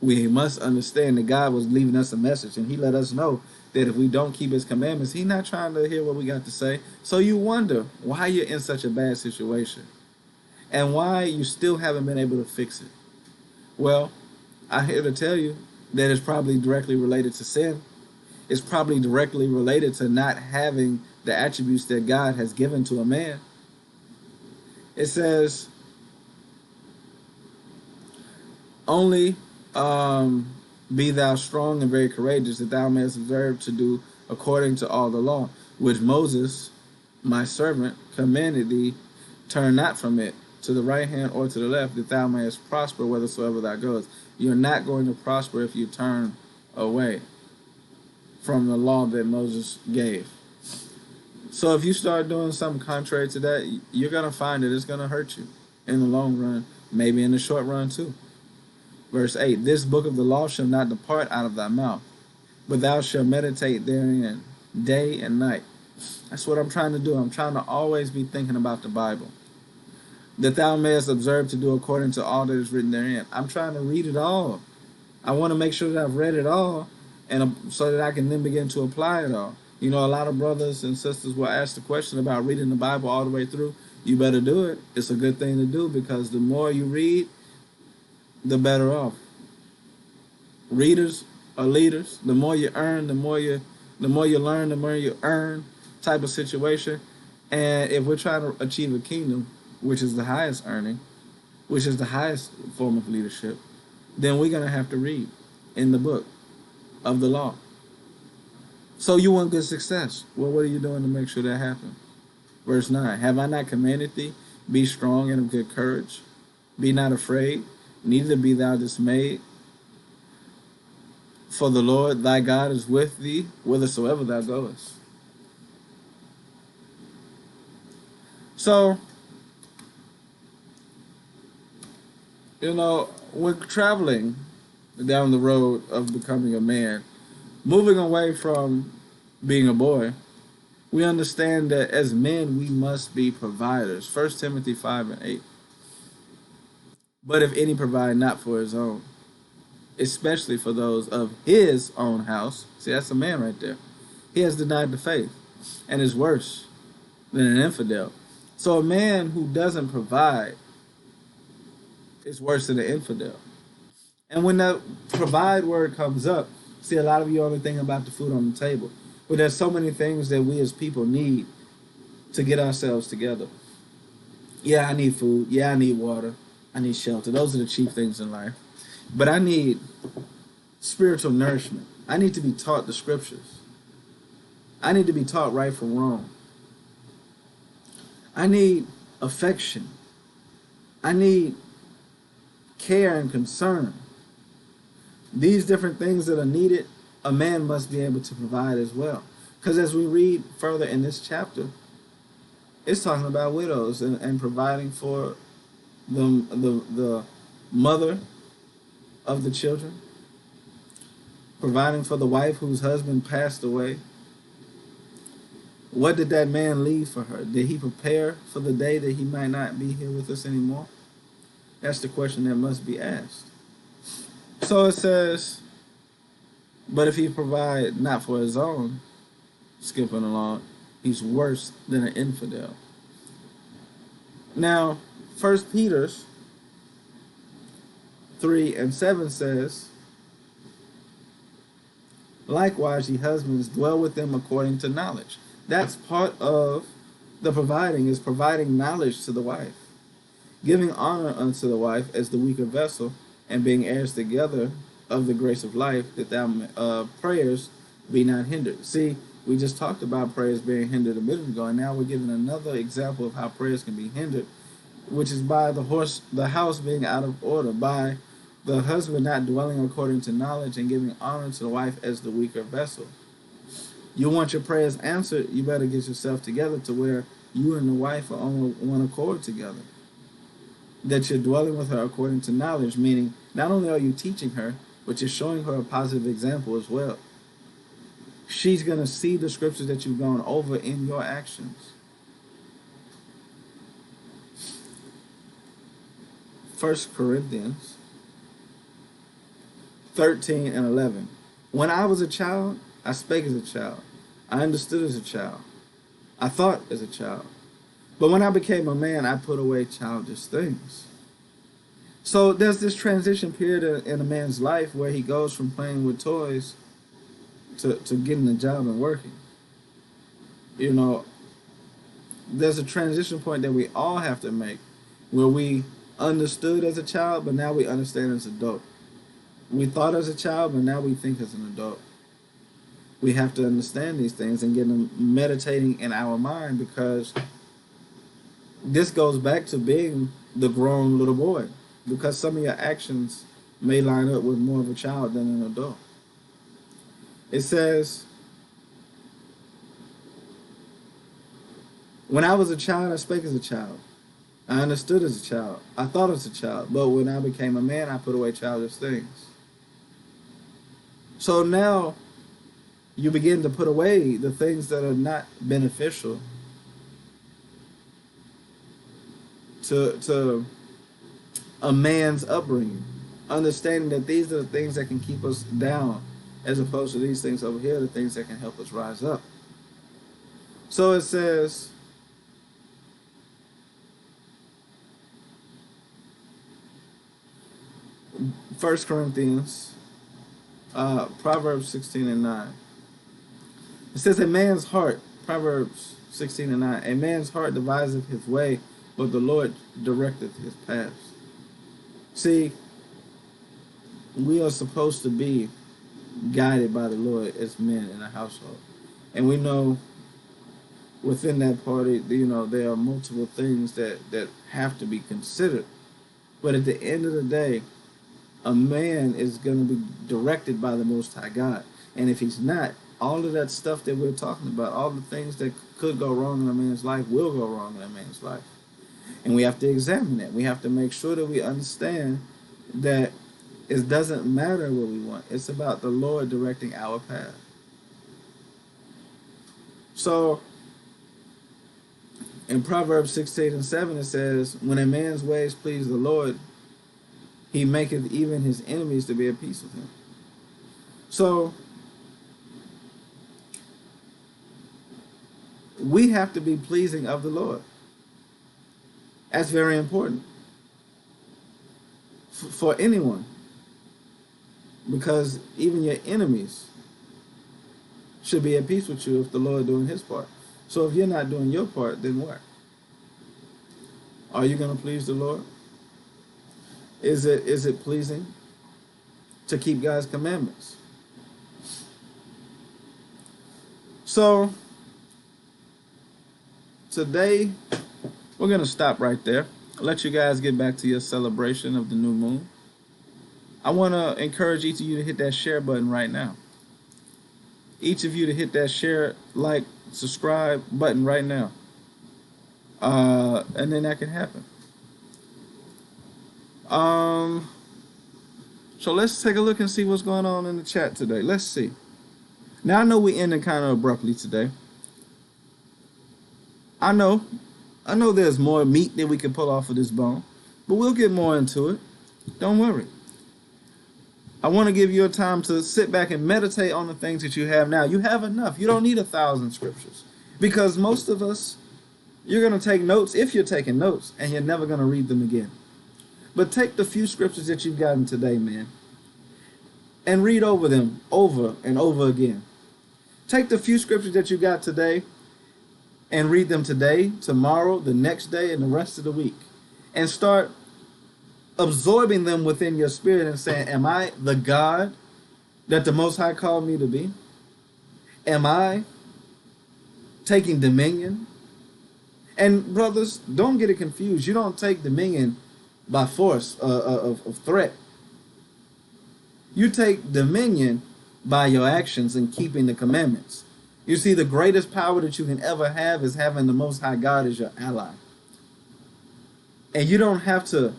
we must understand that God was leaving us a message, and he let us know that if we don't keep his commandments, he's not trying to hear what we got to say. So you wonder why you're in such a bad situation and why you still haven't been able to fix it. Well, I'm here to tell you that it's probably directly related to sin. It's probably directly related to not having the attributes that God has given to a man. It says, only be thou strong and very courageous, that thou mayest observe to do according to all the law, which Moses, my servant, commanded thee. Turn not from it to the right hand or to the left, that thou mayest prosper whithersoever thou goest. You're not going to prosper if you turn away from the law that Moses gave. So if you start doing something contrary to that, you're going to find that it's going to hurt you in the long run, maybe in the short run too. Verse 8, this book of the law shall not depart out of thy mouth, but thou shalt meditate therein day and night. That's what I'm trying to do. I'm trying to always be thinking about the Bible, that thou mayest observe to do according to all that is written therein. I'm trying to read it all. I want to make sure that I've read it all, and so that I can then begin to apply it all. You know, a lot of brothers and sisters will ask the question about reading the Bible all the way through. You better do it. It's a good thing to do, because the more you read, the better off. Readers are leaders. The more you earn, the more you learn, the more you earn type of situation. And if we're trying to achieve a kingdom, which is the highest earning, which is the highest form of leadership, then we're going to have to read in the book of the law. So you want good success. Well, what are you doing to make sure that happens? Verse 9, have I not commanded thee? Be strong and of good courage. Be not afraid, neither be thou dismayed. For the Lord thy God is with thee whithersoever thou goest. So, you know, we're traveling down the road of becoming a man, moving away from being a boy. We understand that as men, we must be providers. 1 Timothy 5:8. But if any provide not for his own, especially for those of his own house. See, that's a man right there. He has denied the faith and is worse than an infidel. So a man who doesn't provide is worse than an infidel. And when that provide word comes up, see, a lot of you only think about the food on the table. But there's so many things that we as people need to get ourselves together. Yeah, I need food. Yeah, I need water. I need shelter. Those are the chief things in life. But I need spiritual nourishment. I need to be taught the scriptures. I need to be taught right from wrong. I need affection. I need care and concern. These different things that are needed, a man must be able to provide as well. Because as we read further in this chapter, it's talking about widows and providing for the mother of the children, providing for the wife whose husband passed away. What did that man leave for her? Did he prepare for the day that he might not be here with us anymore? That's the question that must be asked. So it says, but if he provide not for his own, skipping along, he's worse than an infidel. Now, 1 Peter 3:7 says, likewise, ye husbands, dwell with them according to knowledge. That's part of the providing, is providing knowledge to the wife, giving honor unto the wife as the weaker vessel, and being heirs together of the grace of life, that thou prayers be not hindered. See, we just talked about prayers being hindered a minute ago, and now we're giving another example of how prayers can be hindered, which is by the house being out of order, by the husband not dwelling according to knowledge and giving honor to the wife as the weaker vessel. You want your prayers answered, you better get yourself together to where you and the wife are on one accord together. That you're dwelling with her according to knowledge, meaning not only are you teaching her, but you're showing her a positive example as well. She's going to see the scriptures that you've gone over in your actions. 1 Corinthians 13:11. When I was a child, I spake as a child. I understood as a child. I thought as a child. But when I became a man, I put away childish things. So there's this transition period in a man's life where he goes from playing with toys to getting a job and working. You know, there's a transition point that we all have to make where we understood as a child, but now we understand as an adult. We thought as a child, but now we think as an adult. We have to understand these things and get them meditating in our mind, because this goes back to being the grown little boy, because some of your actions may line up with more of a child than an adult. It says, when I was a child, I spake as a child. I understood as a child. I thought as a child. But when I became a man, I put away childish things. So now you begin to put away the things that are not beneficial to a man's upbringing. Understanding that these are the things that can keep us down, as opposed to these things over here, the things that can help us rise up. So it says, First Corinthians, Proverbs 16:9. It says, a man's heart, Proverbs 16:9, a man's heart deviseth his way, but the Lord directeth his paths. See, we are supposed to be guided by the Lord as men in a household. And we know within that party, you know, there are multiple things that have to be considered. But at the end of the day, a man is going to be directed by the Most High God. And if he's not, all of that stuff that we're talking about, all the things that could go wrong in a man's life will go wrong in a man's life. And we have to examine it. We have to make sure that we understand that it doesn't matter what we want. It's about the Lord directing our path. So, in Proverbs 16:7, it says, when a man's ways please the Lord, He maketh even his enemies to be at peace with him. So we have to be pleasing of the Lord. That's very important for anyone, because even your enemies should be at peace with you if the Lord doing his part. So if you're not doing your part, then what? Are you going to please the Lord? Is it pleasing to keep God's commandments? So today we're going to stop right there. I'll let you guys get back to your celebration of the new moon. I want to encourage each of you to hit that share button right now. Each of you to hit that share, like, subscribe button right now. And then that can happen. So let's take a look and see what's going on in the chat today. Let's see. Now, I know we ended kind of abruptly today. I know there's more meat that we can pull off of this bone, but we'll get more into it. Don't worry. I want to give you a time to sit back and meditate on the things that you have now. You have enough. You don't need 1,000 scriptures, because most of us, you're going to take notes if you're taking notes, and you're never going to read them again. But take the few scriptures that you've gotten today, man, and read over them over and over again. Take the few scriptures that you got today and read them today, tomorrow, the next day, and the rest of the week. And start absorbing them within your spirit and saying, am I the God that the Most High called me to be? Am I taking dominion? And brothers, don't get it confused. You don't take dominion by force of threat. You take dominion by your actions and keeping the commandments. You see, the greatest power that you can ever have is having the Most High God as your ally. And you don't have to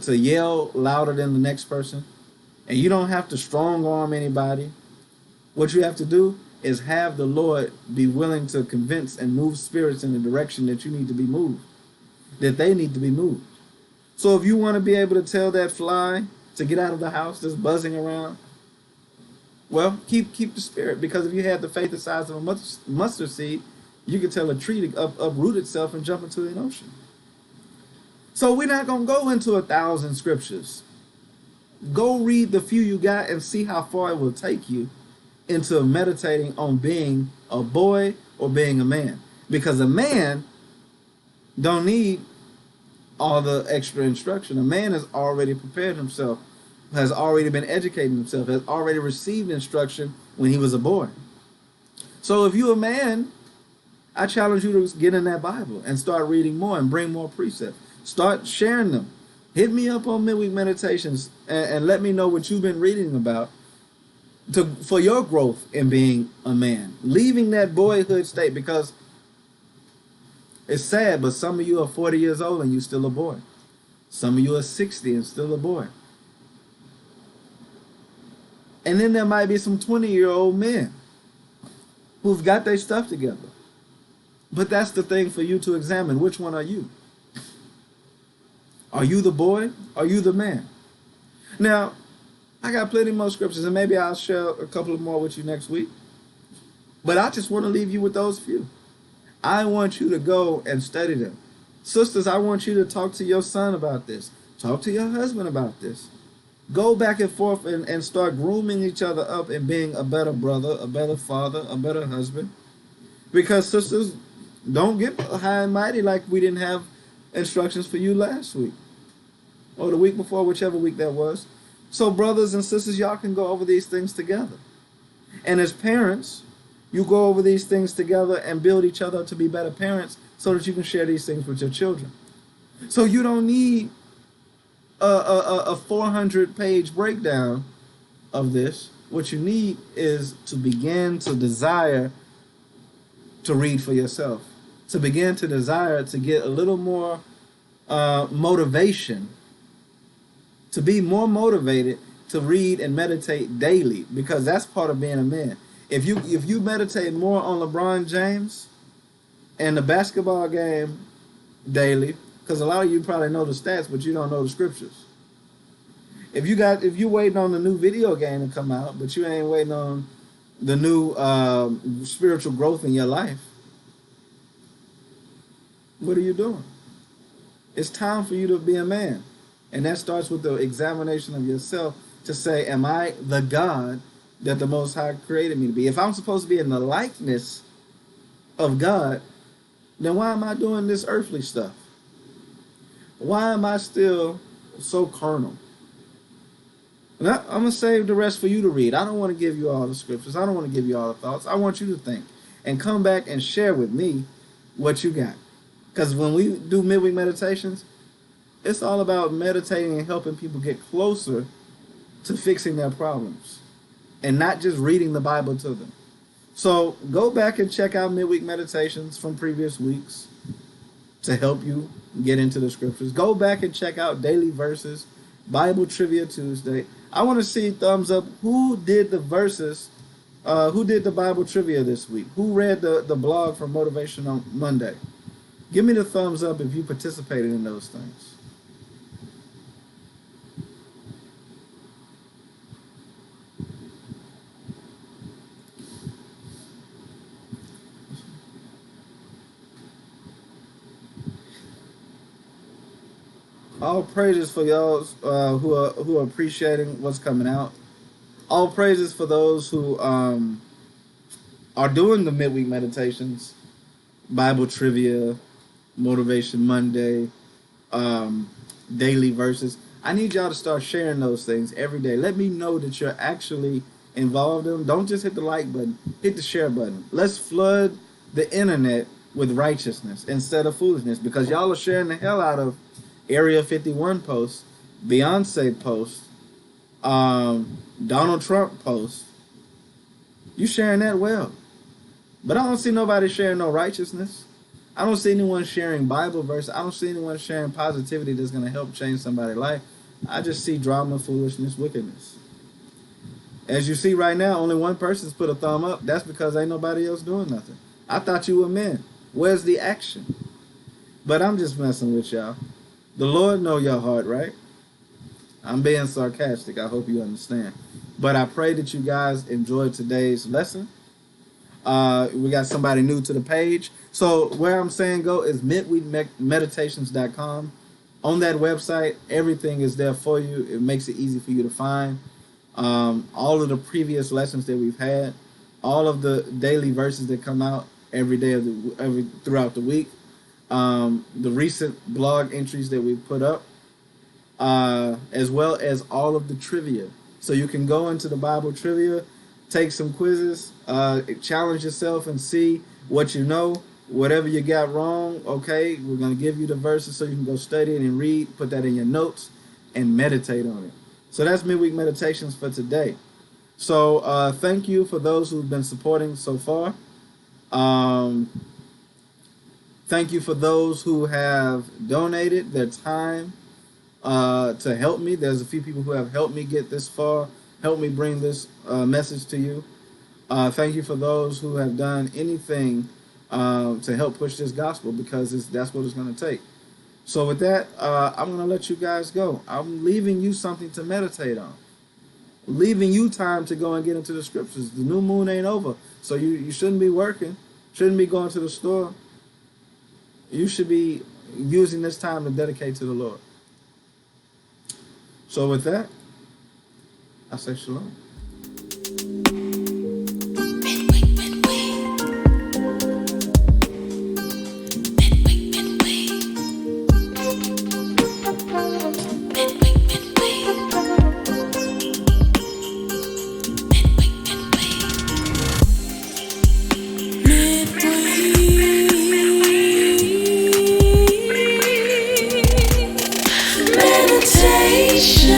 yell louder than the next person. And you don't have to strong arm anybody. What you have to do is have the Lord be willing to convince and move spirits in the direction that you need to be moved, that they need to be moved. So if you want to be able to tell that fly to get out of the house that's buzzing around, well, keep the spirit, because if you had the faith the size of a mustard seed, you could tell a tree to uproot itself and jump into an ocean. So we're not going to go into 1,000 scriptures. Go read the few you got and see how far it will take you into meditating on being a boy or being a man. Because a man don't need all the extra instruction. A man has already prepared himself, has already been educating himself, has already received instruction when he was a boy. So if you're a man, I challenge you to get in that Bible and start reading more and bring more precepts. Start sharing them. Hit me up on Midweek Meditations and let me know what you've been reading about for your growth in being a man. Leaving that boyhood state, because it's sad, but some of you are 40 years old and you're still a boy. Some of you are 60 and still a boy. And then there might be some 20-year-old men who've got their stuff together. But that's the thing for you to examine. Which one are you? Are you the boy? Are you the man? Now, I got plenty more scriptures, and maybe I'll share a couple more with you next week. But I just want to leave you with those few. I want you to go and study them. Sisters, I want you to talk to your son about this. Talk to your husband about this. Go back and forth and start grooming each other up and being a better brother, a better father, a better husband. Because sisters, don't get high and mighty like we didn't have instructions for you last week. Or the week before, whichever week that was. So brothers and sisters, y'all can go over these things together. And as parents, you go over these things together and build each other up to be better parents so that you can share these things with your children. So you don't need a 400-page breakdown of this. What you need is to begin to desire to read for yourself, to begin to desire to get a little more motivation, to be more motivated to read and meditate daily, because that's part of being a man. If you meditate more on LeBron James and the basketball game daily, because a lot of you probably know the stats, but you don't know the scriptures. If you waiting on the new video game to come out, but you ain't waiting on the new spiritual growth in your life, what are you doing? It's time for you to be a man. And that starts with the examination of yourself to say, am I the God that the Most High created me to be? If I'm supposed to be in the likeness of God, then why am I doing this earthly stuff? Why am I still so carnal? And I'm going to save the rest for you to read. I don't want to give you all the scriptures. I don't want to give you all the thoughts. I want you to think and come back and share with me what you got. Because when we do midweek meditations, it's all about meditating and helping people get closer to fixing their problems and not just reading the Bible to them. So go back and check out midweek meditations from previous weeks to help you get into the scriptures. Go back and check out daily verses, Bible Trivia Tuesday. I want to see thumbs up. Who did the verses? Who did the Bible Trivia this week? Who read the blog for Motivation on Monday? Give me the thumbs up if you participated in those things. All praises for y'all who are appreciating what's coming out. All praises for those who are doing the midweek meditations, Bible Trivia, Motivation Monday, daily verses. I need y'all to start sharing those things every day. Let me know that you're actually involved in them. Don't just hit the like button, hit the share button. Let's flood the internet with righteousness instead of foolishness, because y'all are sharing the hell out of Area 51 posts, Beyonce posts, Donald Trump posts. You sharing that well. But I don't see nobody sharing no righteousness. I don't see anyone sharing Bible verses. I don't see anyone sharing positivity that's going to help change somebody's life. I just see drama, foolishness, wickedness. As you see right now, only one person's put a thumb up. That's because ain't nobody else doing nothing. I thought you were men. Where's the action? But I'm just messing with y'all. The Lord know your heart, right? I'm being sarcastic. I hope you understand. But I pray that you guys enjoyed today's lesson. We got somebody new to the page. So where I'm saying go is midweekmeditations.com. On that website, everything is there for you. It makes it easy for you to find. All of the previous lessons that we've had, all of the daily verses that come out every day of throughout the week, the recent blog entries that we put up, as well as all of the trivia. So you can go into the Bible trivia, take some quizzes, challenge yourself and see what you know. Whatever you got wrong, okay, we're going to give you the verses so you can go study it and read, put that in your notes, and meditate on it. So that's Midweek Meditations for today. So thank you for those who've been supporting so far. Thank you for those who have donated their time to help me. There's a few people who have helped me get this far, helped me bring this message to you. Thank you for those who have done anything to help push this gospel, because that's what it's going to take. So with that, I'm going to let you guys go. I'm leaving you something to meditate on. Leaving you time to go and get into the scriptures. The new moon ain't over, so you shouldn't be working, shouldn't be going to the store. You should be using this time to dedicate to the Lord. So with that, I say shalom. Meditation.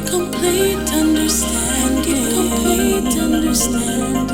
complete understanding.